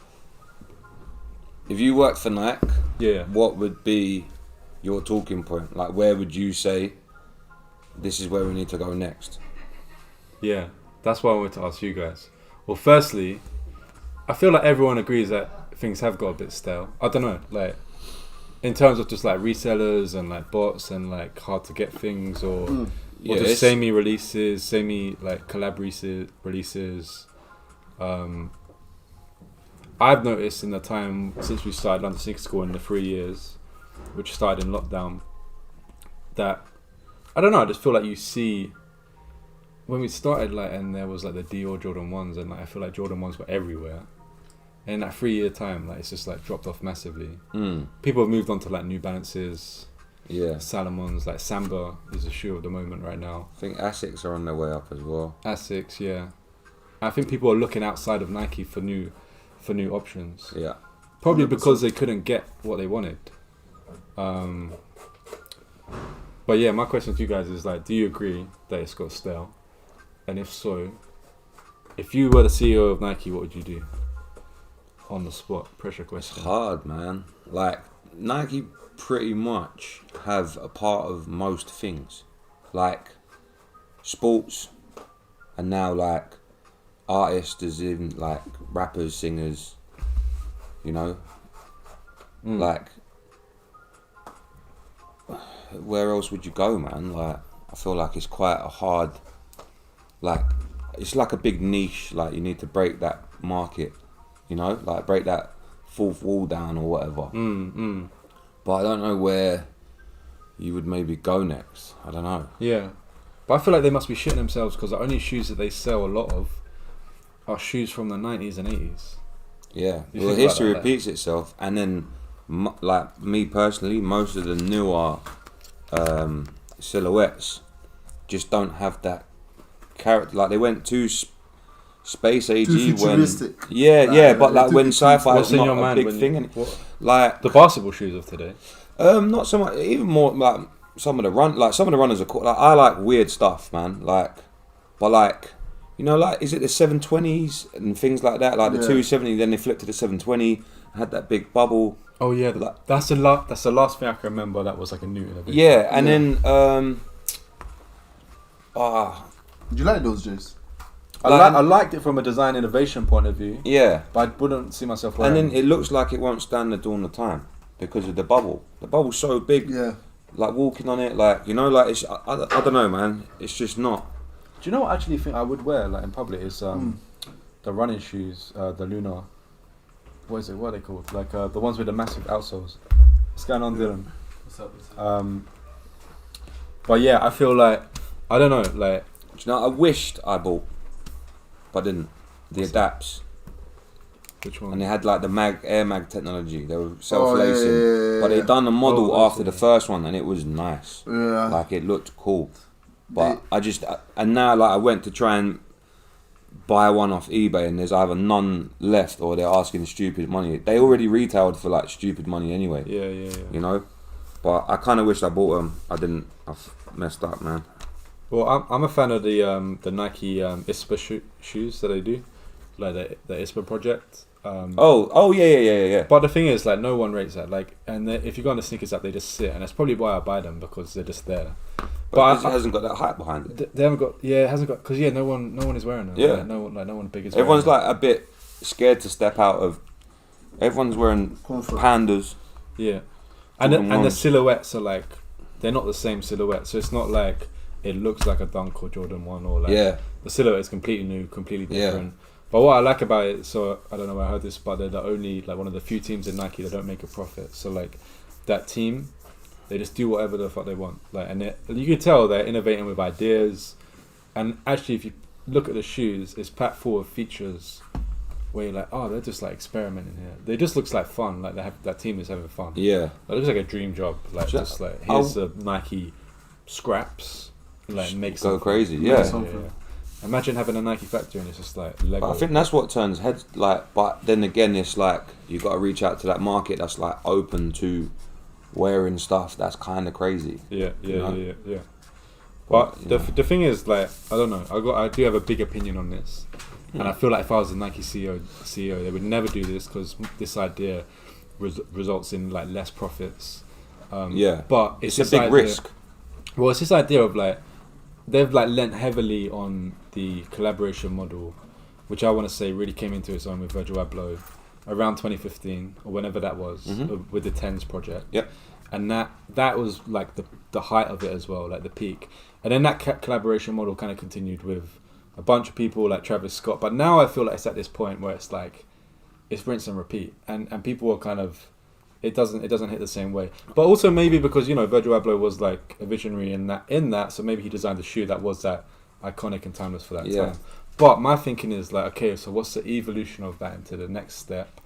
If you worked for Nike, yeah. what would be your talking point? Like, where would you say this is where we need to go next? Yeah, that's why I wanted to ask you guys. Well, firstly, I feel like everyone agrees that things have got a bit stale. I don't know, like in terms of just like resellers and like bots and like hard to get things or Yeah, just it's- samey releases, samey like collab releases. I've noticed in the time since we started London Sneaker School in the 3 years, which started in lockdown, that I don't know. I just feel like you see. When we started, like, and there was like the Dior Jordan 1s, and like I feel like Jordan 1s were everywhere. And in that 3 year time, like it's just like dropped off massively. People have moved on to like New Balances, Yeah. Salomons, like Samba is a shoe of the moment right now. I think Asics are on their way up as well. Asics, yeah. I think people are looking outside of Nike for new options. Yeah. Probably because they couldn't get what they wanted. But yeah, my question to you guys is like, do you agree that it's got stale? And if so, if you were the CEO of Nike, what would you do? On the spot, pressure It's question. hard, man. Like, Nike pretty much have a part of most things. Like, sports, and now like artists as in like rappers, singers, you know? Like, where else would you go, man? Like, I feel like it's quite a hard, like, it's like a big niche. Like you need to break that market, you know, like break that fourth wall down or whatever. But I don't know where you would maybe go next. I don't know. Yeah, but I feel like they must be shitting themselves because the only shoes that they sell a lot of are shoes from the 90s and 80s. Yeah, You well, think history about that, repeats itself, and then, like me personally, most of the newer silhouettes just don't have that character. Like they went too space agey Too when futuristic. but like too when sci-fi What's is in not your a mind big when thing, you, and what, like the basketball shoes of today? not so much, even more like some of the runners are cool. Like I like weird stuff, man. Like, but like. You know, like, is it the 720s and things like that? Like the 270, then they flipped to the 720, had that big bubble. Oh yeah, Like, that's the last thing I can remember. That was like a new innovation. yeah, and then Do you like those, Jace? I liked it from a design innovation point of view, yeah, but I wouldn't see myself and wearing. then it looks like it won't stand the dawn of time because of the bubble. The bubble's so big. Yeah. Like walking on it, like, you know, like it's I don't know, man. It's just not. Do you know what I actually think I would wear like in public is the running shoes, the Lunar. What is it? What are they called? Like the ones with the massive outsoles. What's going on, Dylan? What's up? But yeah, I feel like I don't know, like Do you know? I wished I bought, but didn't. The Adapts, which one? and they had like the Air Mag technology. They were self-lacing, but they yeah. done a model Oh, after the first one, and it was nice. Yeah. Like it looked cool, but and now like I went to try and buy one off eBay, and there's either none left or they're asking stupid money. They already retailed for like stupid money anyway. Yeah. You know, but I kind of wished I bought them. I didn't. I've messed up, man. Well, I'm a fan of the Nike ISPA shoes that they do, like the ISPA project. Oh yeah. But the thing is, like, no one rates that. Like, and if you go on the sneakers app, they just sit, and that's probably why I buy them because they're just there. But it hasn't got that hype behind it. They haven't got. Yeah, it hasn't got because no one is wearing them. Yeah. Like, no one big is. Everyone's wearing like a bit scared to step out of. Everyone's wearing Comfort. Pandas. them. Yeah, and Jordan the ones. silhouettes are like, they're not the same silhouette. So it's not like it looks like a Dunk or Jordan 1 or like. Yeah. The silhouette is completely new, completely Yeah. different. But what I like about it, so I don't know where I heard this, but they're the only, like, one of the few teams in Nike that don't make a profit. So like that team, they just do whatever the fuck they want. Like, and you can tell they're innovating with ideas. And actually, if you look at the shoes, it's packed full of features where you're like, oh, they're just like experimenting here. They just looks like fun. Like that team is having fun. Yeah. It looks like a dream job. Like, So- just like, here's the Nike scraps. Like, make Go something. crazy, Make yeah. something. Imagine having a Nike factory and it's just like Lego. But I think that's what turns heads. Like, but then again, it's like you got to reach out to that market that's like open to wearing stuff that's kind of crazy. Yeah. know? But you the thing is, like, I don't know. I do have a big opinion on this, and I feel like if I was the Nike CEO, they would never do this because this idea results in like less profits. Yeah. But It's a this big idea- risk. Well, it's this idea of like they've like lent heavily on the collaboration model, which I want to say really came into its own with Virgil Abloh around 2015 or whenever that was with the Tens project. Yep. And that was like the height of it as well, like the peak. And then that collaboration model kind of continued with a bunch of people like Travis Scott. But now I feel like it's at this point where it's like it's rinse and repeat, and people are kind of it doesn't hit the same way. But also maybe because Virgil Abloh was like a visionary in that, so maybe he designed a shoe that was that iconic and timeless for that time. But my thinking is like, okay, so what's the evolution of that into the next step?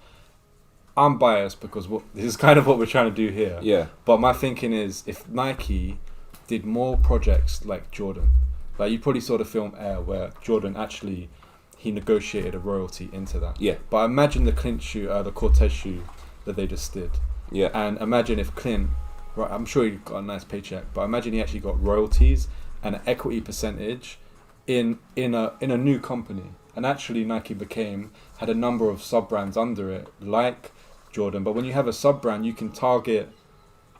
I'm biased because this is kind of what we're trying to do here. Yeah. But my thinking is if Nike did more projects like Jordan, like you probably saw the film Air where Jordan actually he negotiated a royalty into that. Yeah. But imagine the Clint shoe, the Cortez shoe that they just did. Yeah. And imagine if Clint, right, I'm sure he got a nice paycheck, but imagine he actually got royalties and an equity percentage in a new company. And actually Nike had a number of sub brands under it, like Jordan. But when you have a sub brand, you can target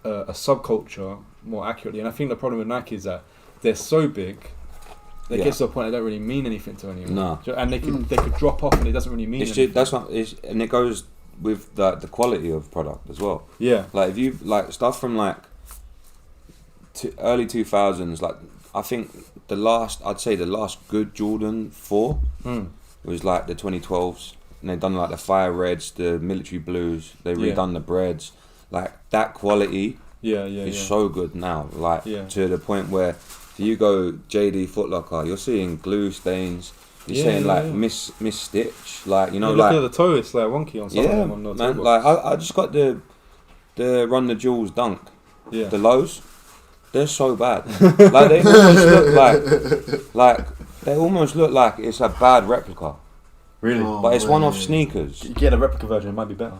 a subculture more accurately. And I think the problem with Nike is that they're so big, they get to a point they don't really mean anything to anyone. No. And they could drop off and it doesn't really mean It's anything. just, and it goes with the quality of product as well. Yeah. Like if you like stuff from like early 2000s, like I think I'd say the last good Jordan 4 Mm. was like the 2012s. And they've done like the fire reds, the military blues. They've Yeah. redone the breads. Like that quality Yeah. is so good now. Like Yeah. to the point where if you go JD Foot Locker, you're seeing glue stains. You're Yeah, seeing yeah, like yeah. miss stitch. Like you know, Look like at the toe, it's like wonky on some of yeah, them on the man. toe Like box. I just got the Run the Jewels dunk. Yeah. The lows, they're so bad. Like they almost look like it's a bad replica. Really? Oh. But it's one off man. sneakers. You get a replica version, it might be better.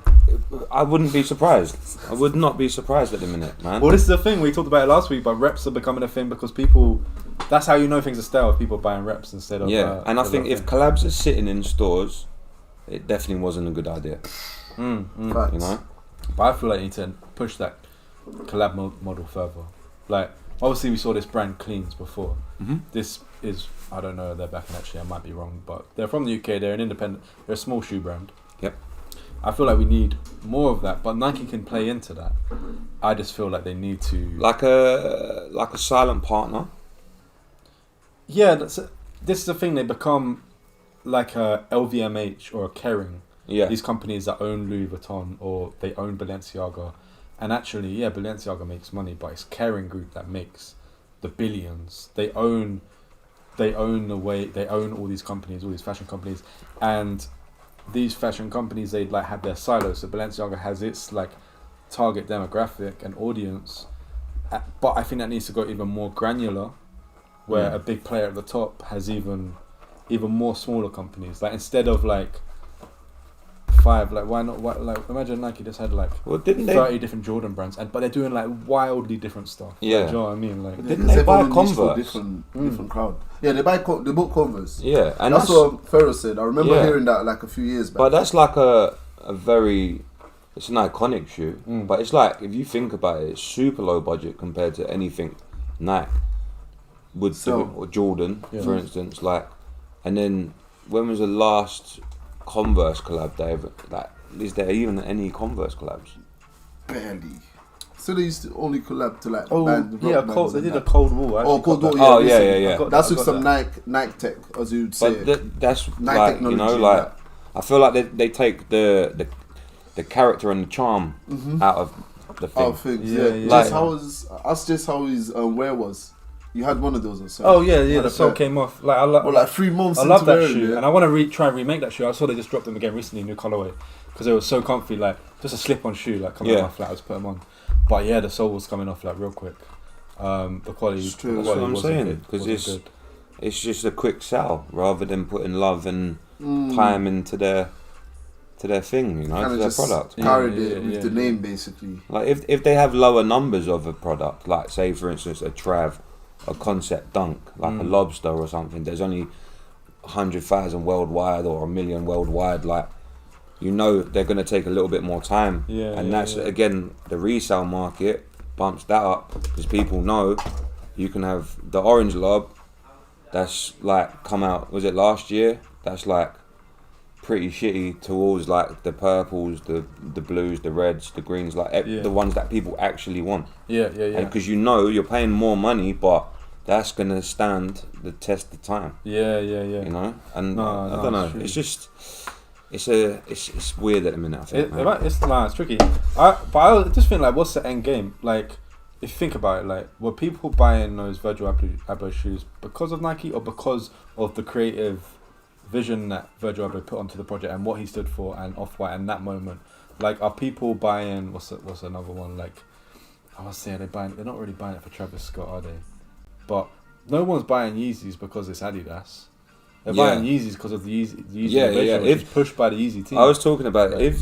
I wouldn't be surprised. I would not be surprised at the minute, man. Well, this is the thing, we talked about it last week, but reps are becoming a thing because people, that's how you know things are stale, people buying reps instead of... Yeah, and I the think real if thing. collabs are sitting in stores, it definitely wasn't a good idea. Facts. You know? But I feel like you need to push that collab model further. Like, obviously we saw this brand Cleans before. Mm-hmm. This is, I don't know, they're back in actually, I might be wrong, but they're from the UK, they're an independent, they're a small shoe brand. Yep. I feel like we need more of that, but Nike can play into that. I just feel like they need to... Like a silent partner. Yeah, this is the thing, they become like a LVMH or a Kering. Yeah. These companies that own Louis Vuitton or they own Balenciaga. And actually, yeah, Balenciaga makes money, but it's Kering Group that makes the billions. They own all these companies, all these fashion companies, and these fashion companies, they like have their silos. So Balenciaga has its like target demographic and audience, but I think that needs to go even more granular, where Mm. a big player at the top has even more smaller companies. Like instead of like 5, like why not? Like imagine Nike just had like Well, didn't they? 30 different Jordan brands, but they're doing like wildly different stuff. Yeah. Like, do you know what I mean? Like, Didn't Because they buy everyone needs for Converse? different crowd. Yeah, they bought Converse. Yeah, and That's what Ferro said. I remember Yeah. hearing that like a few years back. But that's like a very, it's an iconic shoe. Mm. But it's like, if you think about it, it's super low budget compared to anything Nike would So- do, or Jordan, Yeah. for instance. Like, and then when was the last Converse collab they ever, like, is there even any Converse collabs? barely. So they used to only collab to like oh band, the yeah, rock bands they and did a that. Cold War. I Oh, actually Cold got War. that. Oh, Yeah, yeah, recently. yeah. I got That's that, with I some got Nike tech, as you'd say. But that's Nike like, you technology know, and like, that. I feel like they take the character and the charm out of the thing. Oh, things. Yeah, Yeah, yeah. Just Like- ask just how his wear was. You had one of those or something. Oh yeah, Had the a sole pair. came off. Like I love. Well, like 3 months. I love into that wearing shoe, it. and I want to try and remake that shoe. I saw they just dropped them again recently, new colorway, because they were so comfy, like just a slip-on shoe, like coming Yeah. out my flat. I just put them on, but yeah, the sole was coming off like real quick. The quality, It's true. the That's what quality I'm wasn't saying, good, 'cause wasn't it's- good. It's just a quick sell rather than putting love and Mm. time into their thing, you know, to Kinda their just product. carried Yeah, it yeah, with yeah, the yeah. name basically. Like if they have lower numbers of a product, like say for instance a Trav, a concept dunk, like a lobster or something, there's only 100,000 worldwide or 1 million worldwide, like you know they're gonna take a little bit more time. Yeah, and yeah, that's yeah. again the resale market bumps that up because people know you can have the orange lob that's like come out, was it last year? That's like pretty shitty towards like the purples, the blues, the reds, the greens, like Yeah. the ones that people actually want. Yeah, yeah, yeah. And because you know you're paying more money, but that's gonna stand the test of time. Yeah, yeah, yeah. You know, and No, I no, don't know. it's true. It's just it's weird at the minute. I think. man. It's tricky. I just think like, what's the end game? Like, if you think about it, like, were people buying those Virgil Abloh shoes because of Nike or because of the creative vision that Virgil Abloh put onto the project and what he stood for and Off-White and that moment? Like, are people buying? What's another one? Like, I was saying they're not really buying it for Travis Scott, are they? But no one's buying Yeezys because it's Adidas. They're Yeah. buying Yeezys because of the Yeezy Yeah, innovation, yeah. which is pushed by the Yeezy team. I was talking about Like-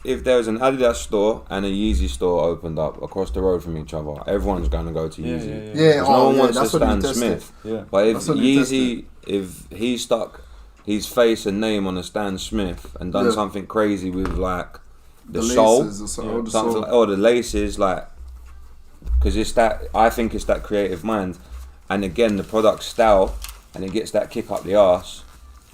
if there was an Adidas store and a Yeezy store opened up across the road from each other, everyone's going to go to Yeah, Yeezy. yeah, Yeah, Because no one wants to that's when you Stan test Smith. yeah. But if That's when you test Yeezy, if he stuck his face and name on a Stan Smith and done Yeah. something crazy with like the The soul, laces or so, Yeah. or the something sole. like, or the laces, like, because it's that, I think it's that creative mind, and again the product style, and it gets that kick up the arse.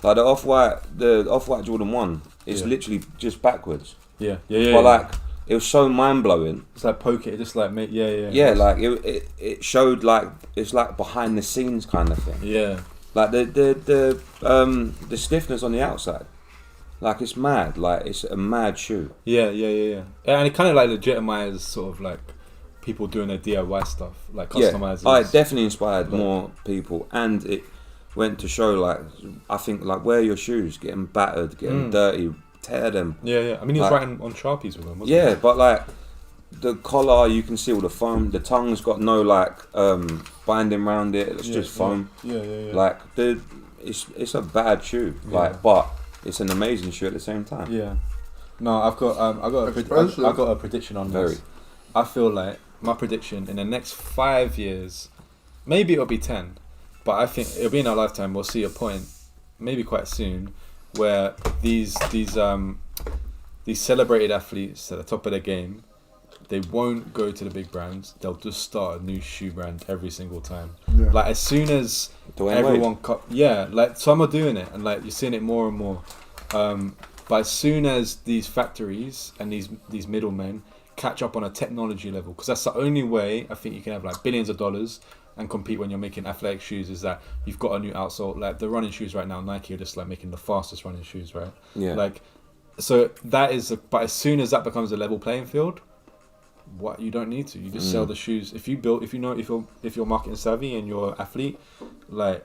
Like the Off-White Jordan 1 is Yeah. literally just backwards. Yeah, yeah, yeah. But yeah. like it was so mind blowing. It's like poke it, just like make Yeah, like it showed like it's like behind the scenes kind of thing. yeah. Like the stiffness on the outside, like it's mad. Like it's a mad shoe. Yeah, and it kind of like legitimized sort of like people doing their DIY stuff, like customizers. Yeah, it definitely inspired more people, and it went to show like I think like wear your shoes, get them battered, get them dirty, tear them. Yeah. I mean, he was Like- writing on Sharpies with them, wasn't Yeah, but like the collar, you can see all the foam. The tongue's got no like binding around it. It's just foam. Yeah. Like it's a bad shoe. Yeah. Like, but it's an amazing shoe at the same time. Yeah. No, I've got Expensive. I got a prediction on Very. this. I feel like my prediction in the next 5 years, maybe it'll be 10, but I think it'll be in our lifetime. We'll see a point, maybe quite soon, where these celebrated athletes at the top of their game, they won't go to the big brands. They'll just start a new shoe brand every single time. Yeah. Like as soon as Dwayne everyone like some are doing it, and like you're seeing it more and more. But as soon as these factories and these middlemen catch up on a technology level, because that's the only way I think you can have like billions of dollars and compete when you're making athletic shoes, is that you've got a new outsole. Like the running shoes right now, Nike are just like making the fastest running shoes, right? Yeah. Like, so that is. But as soon as that becomes a level playing field, what you don't need to, you just sell the shoes. If you're marketing savvy and you're an athlete, like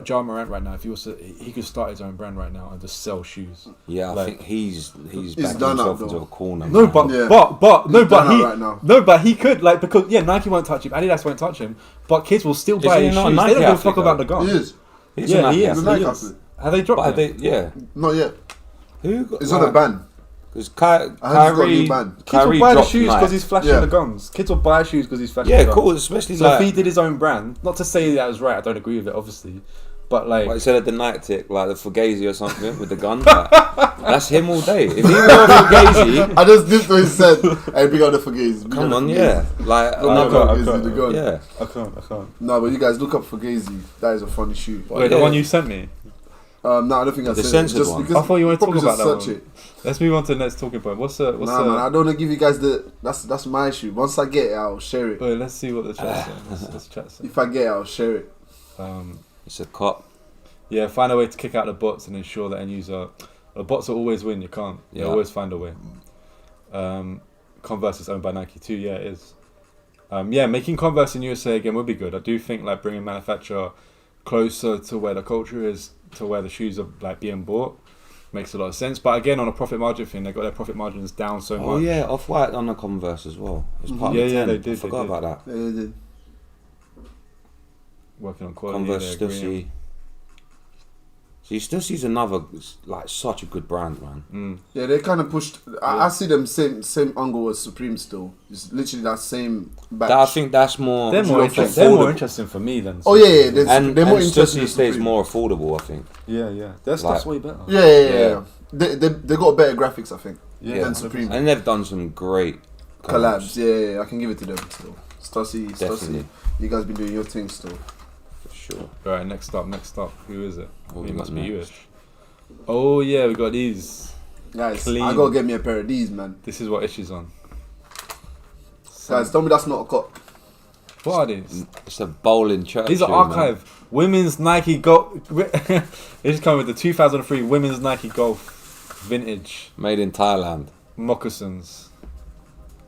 Ja Morant right now, if he was to, he could start his own brand right now and just sell shoes. Yeah, I Like- think he's backed done himself that, into though. a corner. No, man. but Yeah. but no, He's but done he that right now. no, but he could, like, because Nike won't touch him, Adidas won't touch him, but kids will still buy he his not a shoes. Nike They don't give a athlete, fuck about the though? gun. He is. He's Yeah, a he Nike is. He's a athlete. Nike He athlete. is. Have they dropped But him? yeah, Not yet. who got, It's on a ban. Because I heard he's got a Kyrie, new ban. Kids will Kyrie buy the dropped shoes because Nike. he's flashing Yeah. the guns. Kids will buy shoes because he's flashing Yeah, the guns. cool. Especially So like if he did his own brand, not to say that was right, I don't agree with it, obviously, but like, what, instead of the Nike tick, like the Fugazi or something with the gun. Like, that's him all day. If he wore a Fugazi, I just did what he said. Hey, big on the Fugazi. big come the on, Fugazi. yeah. Like, Look I up can't, Fugazi, I can't. the gun. yeah. I can't. No, but you guys look up Fugazi. That is a funny shoe. Wait, the yeah. one you sent me? No, I don't think I The said it. censored Just one. because I thought you wanted to probably talk about just that search one. it. Let's move on to the next talking point. What's Nah, man, I don't want to give you guys that's my shoe. Once I get it, I'll share it. Wait, let's see what the chat says. Let's chat. If I get it, I'll share it. It's a cop. Yeah, find a way to kick out the bots and ensure that end user. The bots will always win. You can't. You Yeah. always find a way. Converse is owned by Nike too. Yeah, it is. Yeah, making Converse in USA again would be good. I do think like bringing manufacturer closer to where the culture is, to where the shoes are like being bought, makes a lot of sense. But again, on a profit margin thing, they got their profit margins down so Oh much. yeah, Off-White on the Converse as well. It's part Yeah, of the yeah, 10. they did, I they forgot did. about that. Yeah, yeah. Working on quality. Converse they're Stussy. agreeing. See, Stussy's another like such a good brand, man. Yeah, they kind of pushed. I see them same angle as Supreme still. It's literally that same batch. I think that's more. They're more interesting. They're more interesting for me than. Oh yeah, yeah. And They're more interesting. Stussy than stays Supreme. more affordable, I think. Yeah. Their stuff's Like- way better. Yeah. They got better graphics, I think, Yeah. than Supreme. And they've done some great Collabs. Yeah, I can give it to them still. Stussy, Definitely. you guys been doing your thing still. for sure. All right, next up. Who is it? What we It must got be next? you-ish. Oh yeah, we got these. Guys, Clean. I gotta get me a pair of these, man. This is what Ish is on. Guys, tell me that's not a cop. What are these? It's a bowling church. These are shoe, man. archive. Women's Nike Golf. They just come with the 2003 Women's Nike Golf vintage Made in Thailand. moccasins.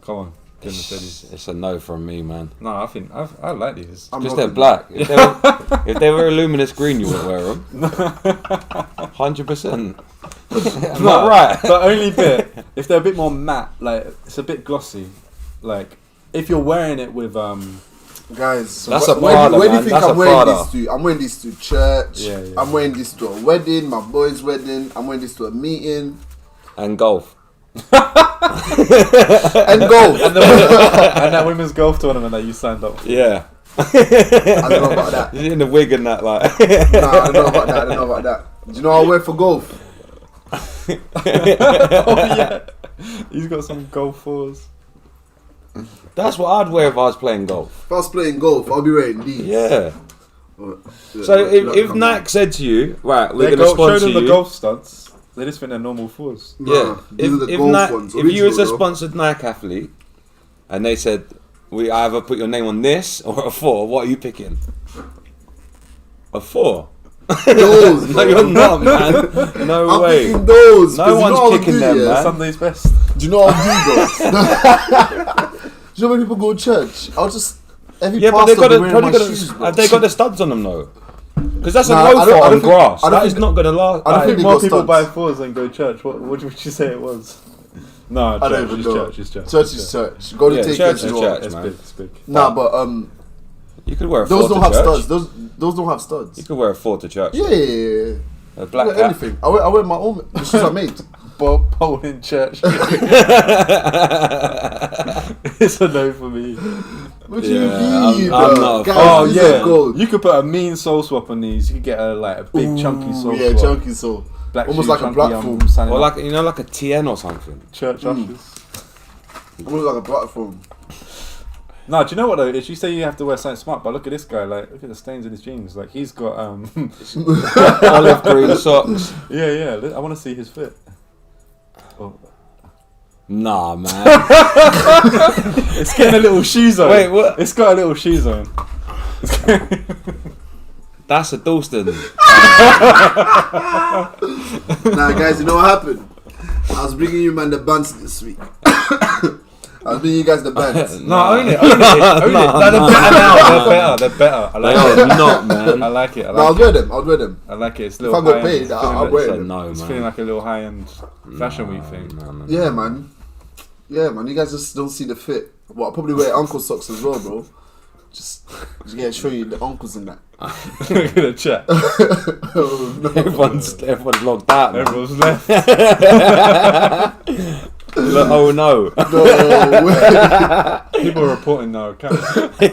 Come on, give me these. It's a no from me, man. No, I think I like these. I'm Just not they're good. black. If they were a luminous green, you wouldn't wear them. 100%. Am I right? The only bit, if they're a bit more matte, like it's a bit glossy, like if you're wearing it with Guys, That's wh- a where, Prada, where do you man. think That's I'm a wearing Prada. this to? I'm wearing this to church. Yeah. I'm wearing this to a wedding, my boy's wedding. I'm wearing this to a meeting And golf. and golf. and that women's golf tournament that you signed up for. Yeah. I don't know about that. In the wig and that, like. Nah, I don't know about that. I don't know about that. Do you know what I wear for golf? Oh yeah, he's got some golf fours. That's what I'd wear if I was playing golf. If I was playing golf, I'll be wearing these. Yeah. Yeah, So look, if come Nike said to you, right, we're They're going to show sponsor them the you. golf studs. They just think they're normal fours. Yeah. These are the If golf ones. if you was a original, though. sponsored Nike athlete, and they said, we either put your name on this or a 4, what are you picking? A 4. Those, No, bro. you're not, man. No I'm way. picking those. No 'cause you know one's what I'll picking do, them, yeah? man. Sunday's best. Do you know what I'll do, bro? Do you know when people go to church? I'll just every Yeah, but pastor they got be to, wearing probably my got shoes, to, bro. have they got the studs on them though? Because that's Nah, a I loafer don't on think- grass. I don't That think is not going to last. I don't think they More got people studs. buy fours than go to church. What would you say it was? No, I don't church. even It's know. church. It's church. Church is church. Go to Yeah, take church as is you want. church. It's man. big. It's big. Nah, but You could wear a 4 those don't to have church. studs. Those don't have studs. You could wear a 4 to church. Yeah, yeah. A black Wear hat. anything. I wear my own. The shoes I made. Bob Pole in church. It's a no for me. What do Yeah, you mean, I'm bro? not a Guys, fan. Oh these yeah, are gold. you could put a mean soul swap on these. You could get a big chunky soul Yeah, swap. chunky soul. Black Almost shoe, like a chunky, platform. signing Or up. like, like a TN or something. Church ushers. Almost like a platform. No, do you know what though? Is you say you have to wear something smart, but look at this guy. Like, look at the stains in his jeans. Like, he's got Olive green socks. yeah. I want to see his fit. Oh. Nah, man. It's getting a little shoe zone. Wait, what? It's got a little shoe zone. That's a Dalston. Nah, guys, you know what happened? I was bringing you man the bands this week. I was bringing you guys the bands. No, own it. No, they're better now. They're better. I They like are it. not, man. I like it. I No, I'll like wear them. I'll wear them. it. I like it. It's a If little I got high-end. paid, It's feeling I'll like- wear So them. no, It's feeling man. like a little high-end fashion week thing. No. Yeah, man. Yeah, man. You guys just don't see the fit. Well, I'll probably wear uncle socks as well, bro. Just yeah, show you the uncles in that. Look at the chat. Oh, no. Everyone's logged out, man. Everyone's left. Look, oh no. No way. People are reporting their accounts. Okay,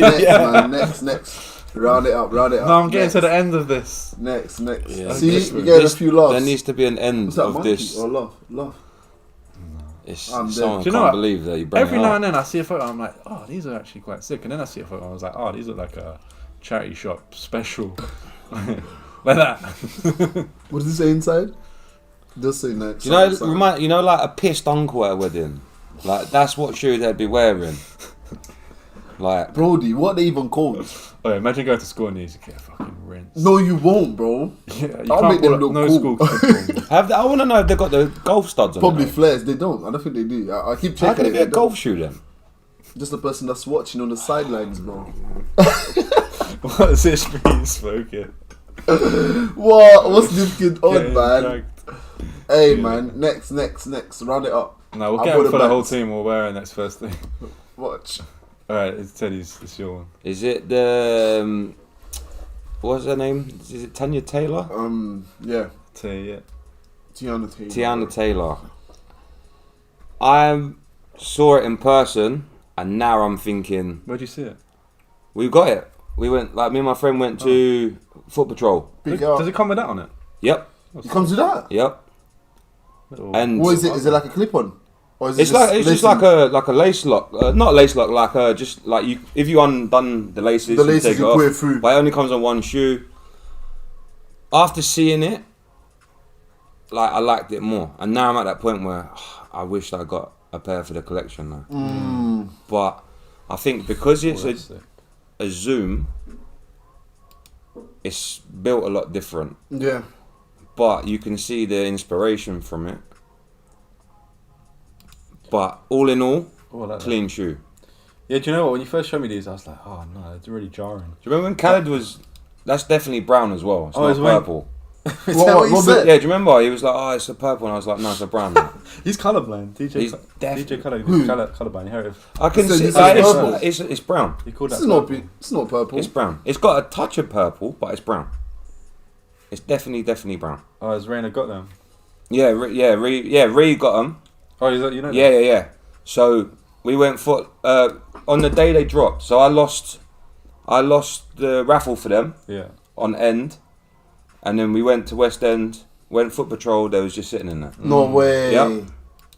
next, man. Next. Round it up. No, I'm getting next. to the end of this. Next. Yeah. See, This you one. get a few laughs. There needs to be an end What's that, of monkey? this. Oh, laugh. It's, I'm dead. someone Do you know can't what? believe that you bring Every it now up. and then I see a photo, I'm like, oh, these are actually quite sick. And then I see a photo, I was like, oh, these look like a charity shop special. Like that. What does it say inside? It does say next. Do you know, like a pissed uncle at a wedding? Like, that's what shoe they'd be wearing. Like, Brody, what they even called? Oh, yeah, imagine going to school and these you get fucking rinsed. No, you won't, bro. Yeah, you I'll can't make them pull up- look no cool. school can pull. I want to know if they've got the golf studs on Probably it. flares. They don't. I don't think they do. I keep How checking can it be it. a golf shoe then? Just the person that's watching on the sidelines, bro. What is this being spoken? What? What's Nipkin on, Getting man? dragged. Hey, Yeah. man. Next. Round it up. No, we'll I get bought him a for the whole Vans. team. We'll wear it next first thing. Watch. Alright, it's Teddy's. It's your one. Is it the... what's her name? Is it Tanya Taylor? Yeah. Teddy, yeah. Tiana Taylor. Tiana Taylor. I saw it in person, and now I'm thinking, Where'd you see it? we got it. We went, like, me and my friend went to Foot Patrol. Pick it up. Does it come with that on it? Yep, It comes with that. yep. Little- And What is it? Is it like a clip-on? Or is it it's just like lacing? a lace lock, not a lace lock, like just like you. If you undone the laces, The laces, take you it put off. it through. But it only comes on one shoe. After seeing it, like I liked it more, and now I'm at that point where I wish I got a pair for the collection now. But I think because it's Oh, that's it. a Zoom, it's built a lot different. Yeah. But you can see the inspiration from it. But all in all, Oh, I like that. clean shoe. Yeah, do you know what? When you first showed me these, I was like, oh no, it's really jarring. Do you remember when Khaled was? That's definitely brown as well. It's Oh, not it's wearing- purple. Is that what you Robert- said? Yeah, do you remember? He was like, "Oh, it's a purple," and I was like, "No, it's a brown." He's colourblind. DJ, He's DJ colour, Who? colourblind. You heard of? I can So see this like, is it's, purple? it's brown. He called This that. is not. purple. It's not purple. It's brown. It's got a touch of purple, but it's brown. It's definitely brown. Oh, has Raina got them? Yeah, Ree got them. Oh, is that you know? Yeah. So we went for on the day they dropped. So I lost the raffle for them Yeah. on End, and then we went to West End, went Foot Patrol. They was just sitting in there. No way. Yeah.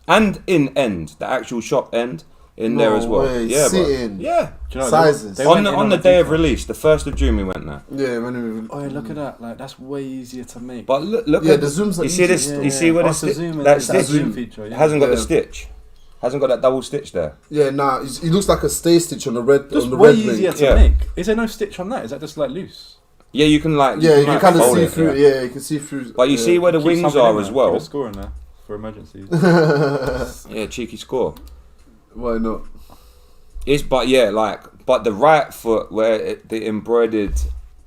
And in End, the actual shop End, in there as well. way. Yeah, bro. Sitting. Yeah. Do you know, Sizes. they On went the in on the a day of detail. release, the 1st of June, we went there. Yeah, when Oh, yeah, look at that! Like that's way easier to make. But look Yeah, at the zooms are you see easy. this. Yeah, You see where Oh, the it's a zoom in- that it's that stitch zoom feature. Yeah. hasn't got the Yeah. stitch. Hasn't got that double stitch there. Yeah, nah, it looks like a stay stitch on the red. Just on the way red easier link. to Yeah. make. Is there no stitch on that? Is that just like loose? Yeah, you can like. Yeah, you can like kind of fold see it, through. Yeah, you can see through. But you yeah. see where the Keep wings something are in as there. well. Keep a score in there for emergencies. Yeah, cheeky score. Why not? It's but the right foot where the embroidered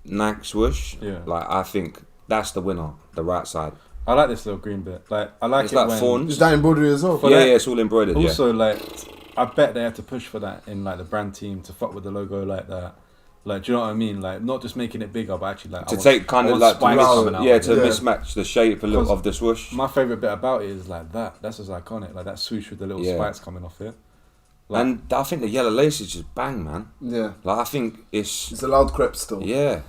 Nike swoosh. Yeah. Like I think that's the winner. The right side. I like this little green bit. Like I like It's it like when. fawns. Is that embroidery as well? For Yeah, that- yeah, it's all embroidered. Yeah. Also, like, I bet they had to push for that in like the brand team to fuck with the logo like that. Like, do you know what I mean? Like, not just making it bigger, but actually like To I want- take kind I of want like to spikes mis- coming out. yeah to Yeah. mismatch the shape a little 'Cause of the swoosh. My favorite bit about it is like that. That's just iconic. Like that swoosh with the little Yeah. spikes coming off it. Like, And I think the yellow lace is just bang, man. Yeah, Like I think it's it's a loud crepe still. yeah.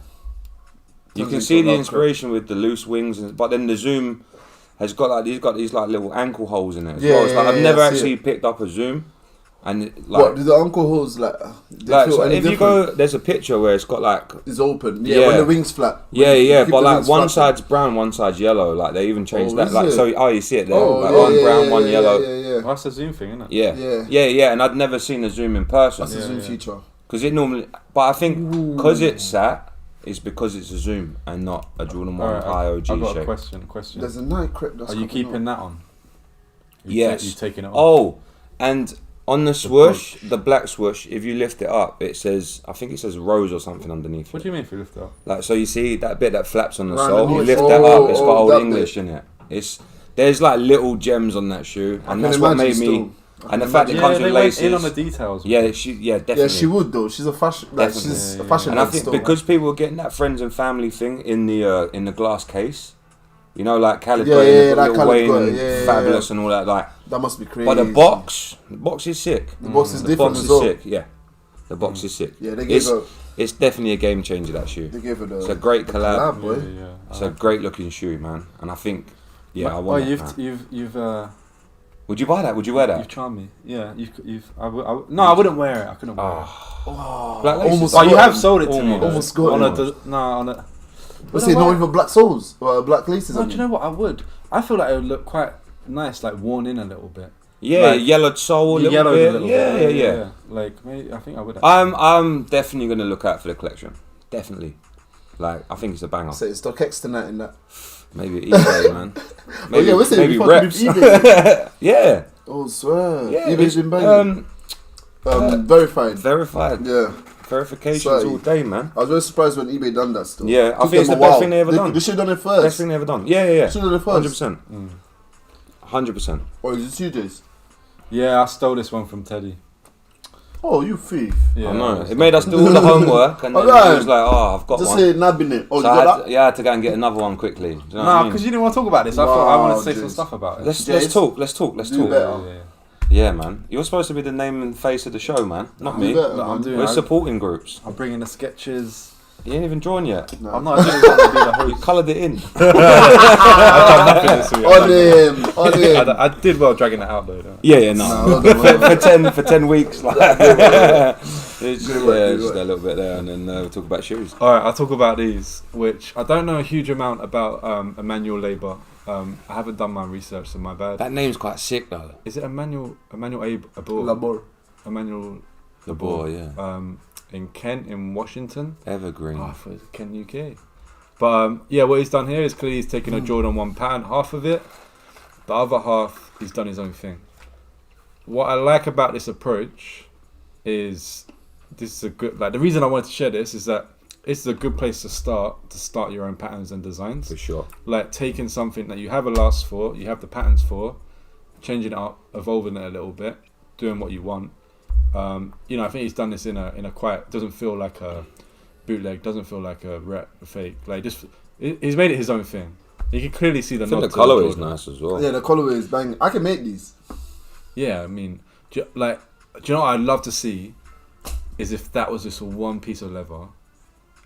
You Turns can into see a the loud inspiration with the loose wings, but then the zoom has got these like little ankle holes in it as Yeah, well. It's like yeah, I've yeah, never I see actually it. picked up a zoom, and What do the uncle holes like? They like feel so any if you different? go, there's a picture where it's got like It's open. Yeah, Yeah. when the wings flap. When yeah, you yeah, keep but the like wings one flapping. side's brown, one side's yellow. Like they even changed Oh, that. is Like it? so, you see it there. Oh, like yeah, one yeah, brown, yeah, one yeah, yellow. Yeah, yeah. well, that's a zoom thing, isn't it? Yeah. Yeah. yeah, yeah, and I'd never seen a zoom in person That's a Yeah, zoom yeah. feature. because it normally. But I think because it's sat, it's because it's a zoom and not a Jordan One Alright, IOG I've got a shape. question. There's a night crepe that's Are you coming keeping up. that on? Yes. You taking it off? Oh, and on the swoosh, the black swoosh, if you lift it up, it says, I think it says rose or something underneath What it. do you mean if you lift it up? Like, so you see that bit that flaps on the Round sole, the you edge. lift that up, it's got Oh, Old that English bit. in it. There's like little gems on that shoe, I and can that's what made imagine me. still. I And the can fact it imagine. comes they with went laces. in on the details. Yeah, definitely. Yeah, she would though. She's a fashion. Like, Definitely. she's Yeah, a fashion. And I head think still. because people were getting that friends and family thing in the glass case, you know, like Khaled Yeah, got it, yeah, and like Lil Khaled Wayne got it, and yeah, yeah, Fabulous and all that. Like, that must be crazy. but the box is sick. the box is The different box as is well. sick. Yeah, the box is sick. Yeah, they gave It's, her. it's definitely a game changer, that shoe. They gave her the. It's a great collab. collab, boy. Yeah. It's a great looking shoe, man. And I think, I want Oh, that, man. you've Would you buy that? Would you wear you've that? charmed me. Yeah, no, I wouldn't wear it. I couldn't wear it. Black laces? almost Oh, you got have him. sold it to me. Almost though. got on him. on a. Let's say not even black soles or black laces. No, on do you know what? I would. I feel like it would look quite nice, like worn in a little bit. Yeah, Like, yellowed sole a little Yellowed bit. a little Yeah, bit. yeah. Like, maybe, I think I would. I'm definitely gonna look out for the collection. Definitely. Like, I think it's a banger. Say it's StockX tonight in that. Maybe eBay, man. Oh Maybe, yeah, we're saying maybe we fucking reps. with eBay. Yeah. Oh swear. Yeah. eBay's been banging. Verified. Verified. Yeah. Verifications Sorry. all day, man. I was very surprised when eBay done that still. Yeah, I Took think it's them the a best while. thing they ever done. They should have done it Best first. thing they ever done. Yeah, yeah, yeah. Should have done it first. 100%. 100%. Or is it CJ's? Yeah, I stole this one from Teddy. Oh, you thief. Yeah, I know. It made us do all the homework, and then Alright. he was like, "Oh, I've got Just one." say nabbing it. Oh, So you I got that? had to go and get another one quickly. Do you know what I Nah, mean? because you didn't want to talk about this. I thought I wanted to say Wow, some Jace. stuff about it. Let's Jace, talk. do talk. better. Yeah. Yeah, man. You're supposed to be the name and face of the show, man. Not Do me. better, Look, man. I'm doing We're it. supporting groups. I'm bringing the sketches. You ain't even drawn yet. No. I'm not. I didn't want to be the You host. coloured it in. On him. On him. I did well dragging it out though. Don't I? Yeah, no. for 10 weeks, like it's just, Good just work. a little bit there, and then we'll talk about shoes. All right, I'll talk about these, which I don't know a huge amount about. Emmanuel Labour. I haven't done my research, so my bad. That name's quite sick, though. Is it Emmanuel Abor? Labor. Emmanuel The boy, yeah. In Kent, in Washington. Evergreen. Oh, I thought it was Kent, UK. But yeah, what he's done here is clearly he's taken a Jordan 1 pattern, half of it. The other half, he's done his own thing. What I like about this approach is this is a good, like the reason I wanted to share this is that this is a good place to start your own patterns and designs. For sure. Like taking something that you have a last for, you have the patterns for, changing it up, evolving it a little bit, doing what you want. You know, I think he's done this in a quite, doesn't feel like a bootleg, doesn't feel like a fake. Like just, he's made it his own thing. You can clearly see the I think nod the to colour is Jordan. nice as well. Yeah, the colorway is banging. I can make these. Yeah, I mean, do you know what I'd love to see is if that was just a one piece of leather,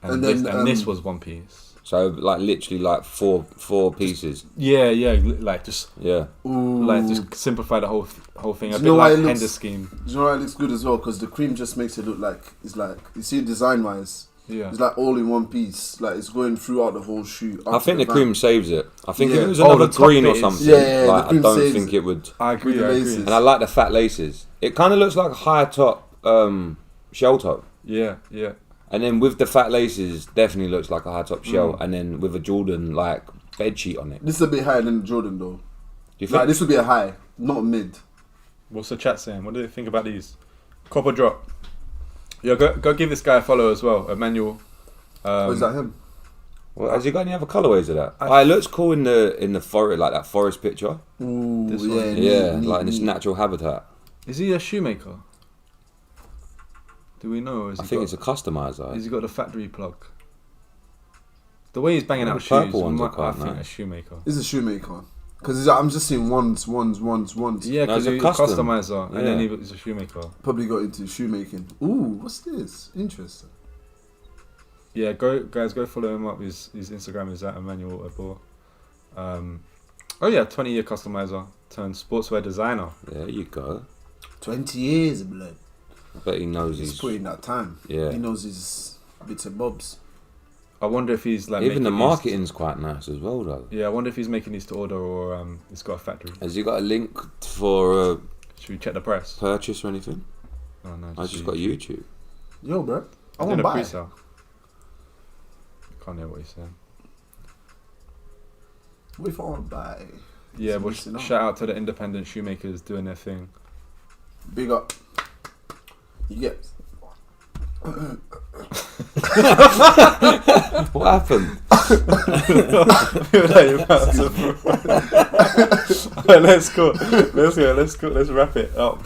and And then, this was one piece. So like literally like four pieces. Yeah, like just Yeah. Ooh. like just simplify the whole thing. A Do you bit know why like it looks- Hender scheme. Do you know why it looks good as well? Because the cream just makes it look like it's like you see design wise. Yeah. It's like all in one piece. Like it's going throughout the whole shoe. I think the van. cream saves it. I think if Yeah. it was Oh, another the top green or bit is- something, Yeah, the like I cream don't saves think it. it would. I agree. With the I agree. laces. And I like the fat laces. It kind of looks like a higher top shell toe. Yeah, yeah. And then with the fat laces, definitely looks like a high top shell. Mm. And then with a Jordan like bed sheet on it. This is a bit higher than Jordan though. Do you think? Like this would be a high, not a mid. What's the chat saying? What do they think about these? Copper drop. Yeah, go give this guy a follow as well, Emmanuel. Or is that him? Well, has he got any other colorways of that? I- It looks cool in the forest, like that forest picture. Ooh, This yeah, one? Yeah, neat, like in its neat. natural habitat. Is he a shoemaker? Do we know? Or has I he think got, it's a customizer. Has he got the factory plug? The way he's banging Oh, out the shoes, purple ones are I quite think nice. a shoemaker. He's a shoemaker. Because I'm just seeing ones. Yeah, No, because it's a he's a custom. customizer, and then Yeah. he's a shoemaker. Probably got into shoemaking. Ooh, what's this? Interesting. Yeah, go follow him up. His Instagram is at Emmanuel Abor. Oh yeah, 20-year customizer turned sportswear designer. There you go. 20 years, blood. I bet he knows He's he's. putting that time. Yeah. He knows his bits and bobs. I wonder if he's like Even the making these- marketing's quite nice as well, though. Yeah, I wonder if he's making these to order or he's got a factory. Has he got a link for Should we check the price? purchase or anything? Oh no, I just got YouTube. Yo, bro. I He's want in to a buy. pre-sale. Can't hear what he's saying. What if I want to buy? Yeah, It's but missing out. shout out to the independent shoemakers doing their thing. Big up. You get. What happened? Let's go. Let's wrap it up.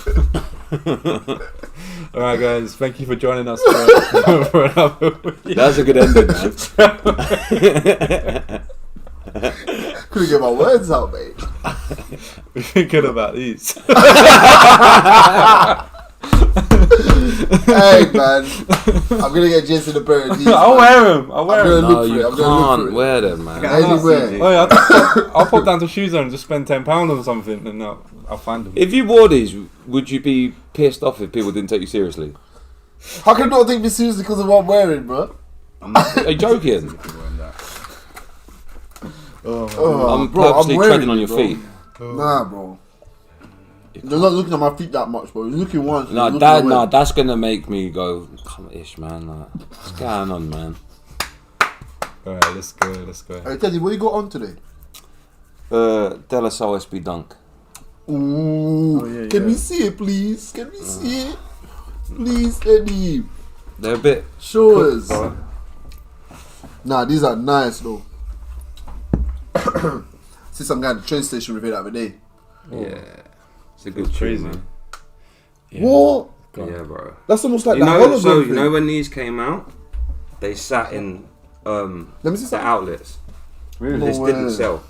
Alright guys, thank you for joining us for another week. That's a good ending, man. Couldn't get my words out, mate. We're thinking about these. Hey, man. I'm going to get Jason a pair of these. I'll man. wear them. I'll wear I'm them. gonna No, look for you it. I'm gonna look for can't it. wear them, man. Anywhere. Oh yeah, I'll pop down to Shoe Zone and just spend £10 or something, and I'll find them. If you wore these, would you be pissed off if people didn't take you seriously? How can you not take me seriously because of what I'm wearing, bro? Are you joking? Oh, I'm bro, purposely wearing treading on it, your bro. feet. Nah, bro. You're not looking at my feet that much, bro. You're looking once. No, you're looking away. that's gonna make me go, come ish, man. Like, what's going on, man? Alright, let's go. Hey, Teddy, what you got on today? De La Soul SB Dunk. Ooh. Oh, yeah, Can yeah. we see it, please? Can we see it? Please, Eddie. They're a bit. Show us. bro. Nah, these are nice, though. See some guy at the train station reveal the other day. Yeah, it's a good It's tune, crazy. man. What? Go on. Yeah, bro. That's almost like You the know, hologram so thing. you know when these came out, they sat in Let me see the something. outlets. Really? No This didn't way. sell.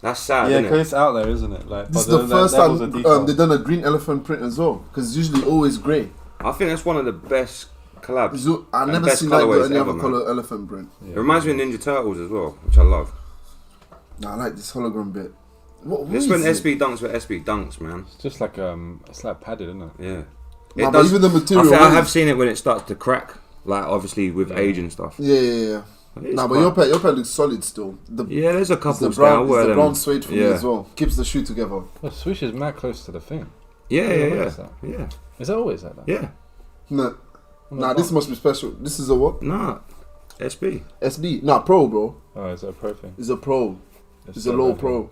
That's sad, Yeah, isn't because it? it's out there, isn't it? Like, This is but the first levels time of detail. they've done a green elephant print as well. Because it's usually always grey. I think that's one of the best collabs. I've And never best seen like colourways any ever, other man. colour elephant print. Yeah. It reminds me of Ninja Turtles as well, which I love. Nah, I like this hologram bit. What This is when it? SB Dunks were SB Dunks, man. It's just like it's like padded, isn't it? Yeah. Nah, It but does, even the material. I what have is- seen it when it starts to crack, like obviously with age and stuff. Yeah. It's Nah, but quite- your pair looks solid still. Yeah, there's a It's couple the brown, where it's the them. brown suede for me yeah. as well. Keeps the shoe together. The swoosh is mad close to the thing. Yeah, Yeah, yeah, what yeah, is that? yeah, Is it always like that? yeah. Nah, On the nah, this front? must be special. This is a what? Nah, SB. SB. Nah, pro, bro. Oh, is it a pro thing? It's a pro. It's a so low bad, pro. man.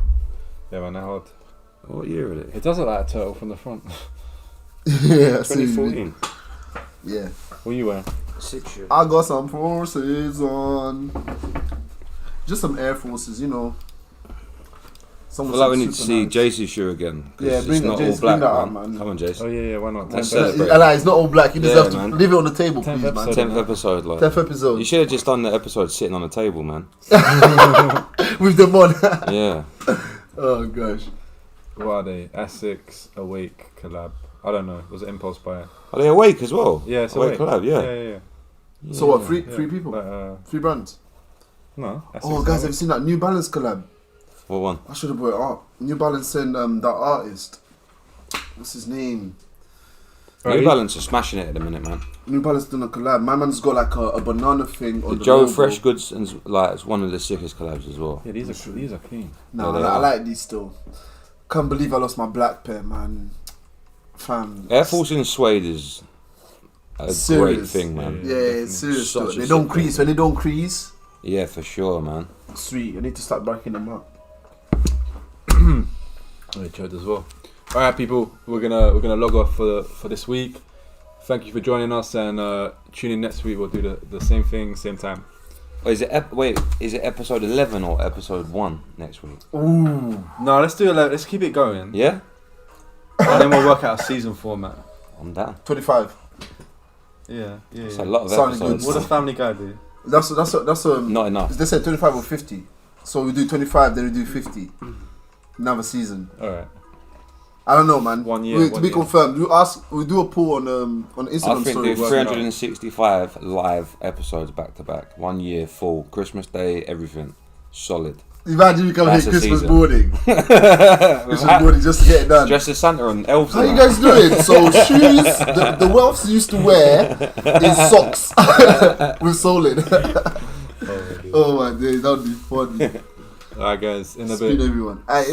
Yeah, man, that hard. What year is it? It does look like a turtle from the front. Yeah, I see what you mean. 2014. Yeah. What are you wearing? 6 years. I got some forces on. Just some Air Forces, you know. I Some feel like we need to super see nice. Jace's shoe again. 'cause Yeah, it's bring that, not Jace, all bring black, that out, man. man. Come on, Jace. Oh yeah, why not? Let's 10th celebrate. It's not all black. You Yeah, deserve to man. leave it on the table, 10th please, man. episode. 10th episode, like. 10th episode. You should have just done the episode sitting on the table, man. With them on. Yeah. Oh, gosh. What are they? Essex Awake collab. I don't know. Was it Impulse Buy? Are they awake as well? Yeah, it's Awake Awake. collab, yeah. Yeah. So what, Yeah, three people? Like, 3 brands? No. Oh, guys, have you seen that New Balance collab? What one? I should have brought it up. New Balance and that artist. What's his name? New Balance are smashing it at the minute, man. New Balance done a collab. My man's got like a banana thing on the Joe logo. Fresh Goods and like it's one of the sickest collabs as well. Yeah, these are clean. Nah, Yeah, they I are. like these still. Can't believe I lost my black pair, man. Fam. Air Force in suede is a great Serious. thing, man. Yeah, it's serious. Such Though. a They don't sick crease. thing. When they don't crease, Yeah, for sure, man. sweet. I need to start backing them up. I chilled as well. All right, people, we're gonna log off for this week. Thank you for joining us, and tune in next week. We'll do the same thing, same time. Oh, is it episode 11 or episode 1 next week? Ooh. No, let's do it. Let's keep it going, Yeah, and then we'll work out a season format. I'm down. 25. Yeah. It's a lot of Sounding episodes. What does Family Guy do? That's Not enough. They said 25 or 50. So we do 25, then we do 50. Another season. All right. I don't know, man. 1 year. To be confirmed. We do a poll on Instagram I think story. do 365 live episodes back to back. 1 year full. Christmas Day, everything. Solid. Imagine you come here That's a Christmas season. morning. Christmas morning just to get it done. Dressed as Santa and elves. How and you that. guys doing? So shoes, the Welfs used to wear is socks with Solid. Oh my days, that would be funny. All right, guys. In a Speed bit. everyone. Aight,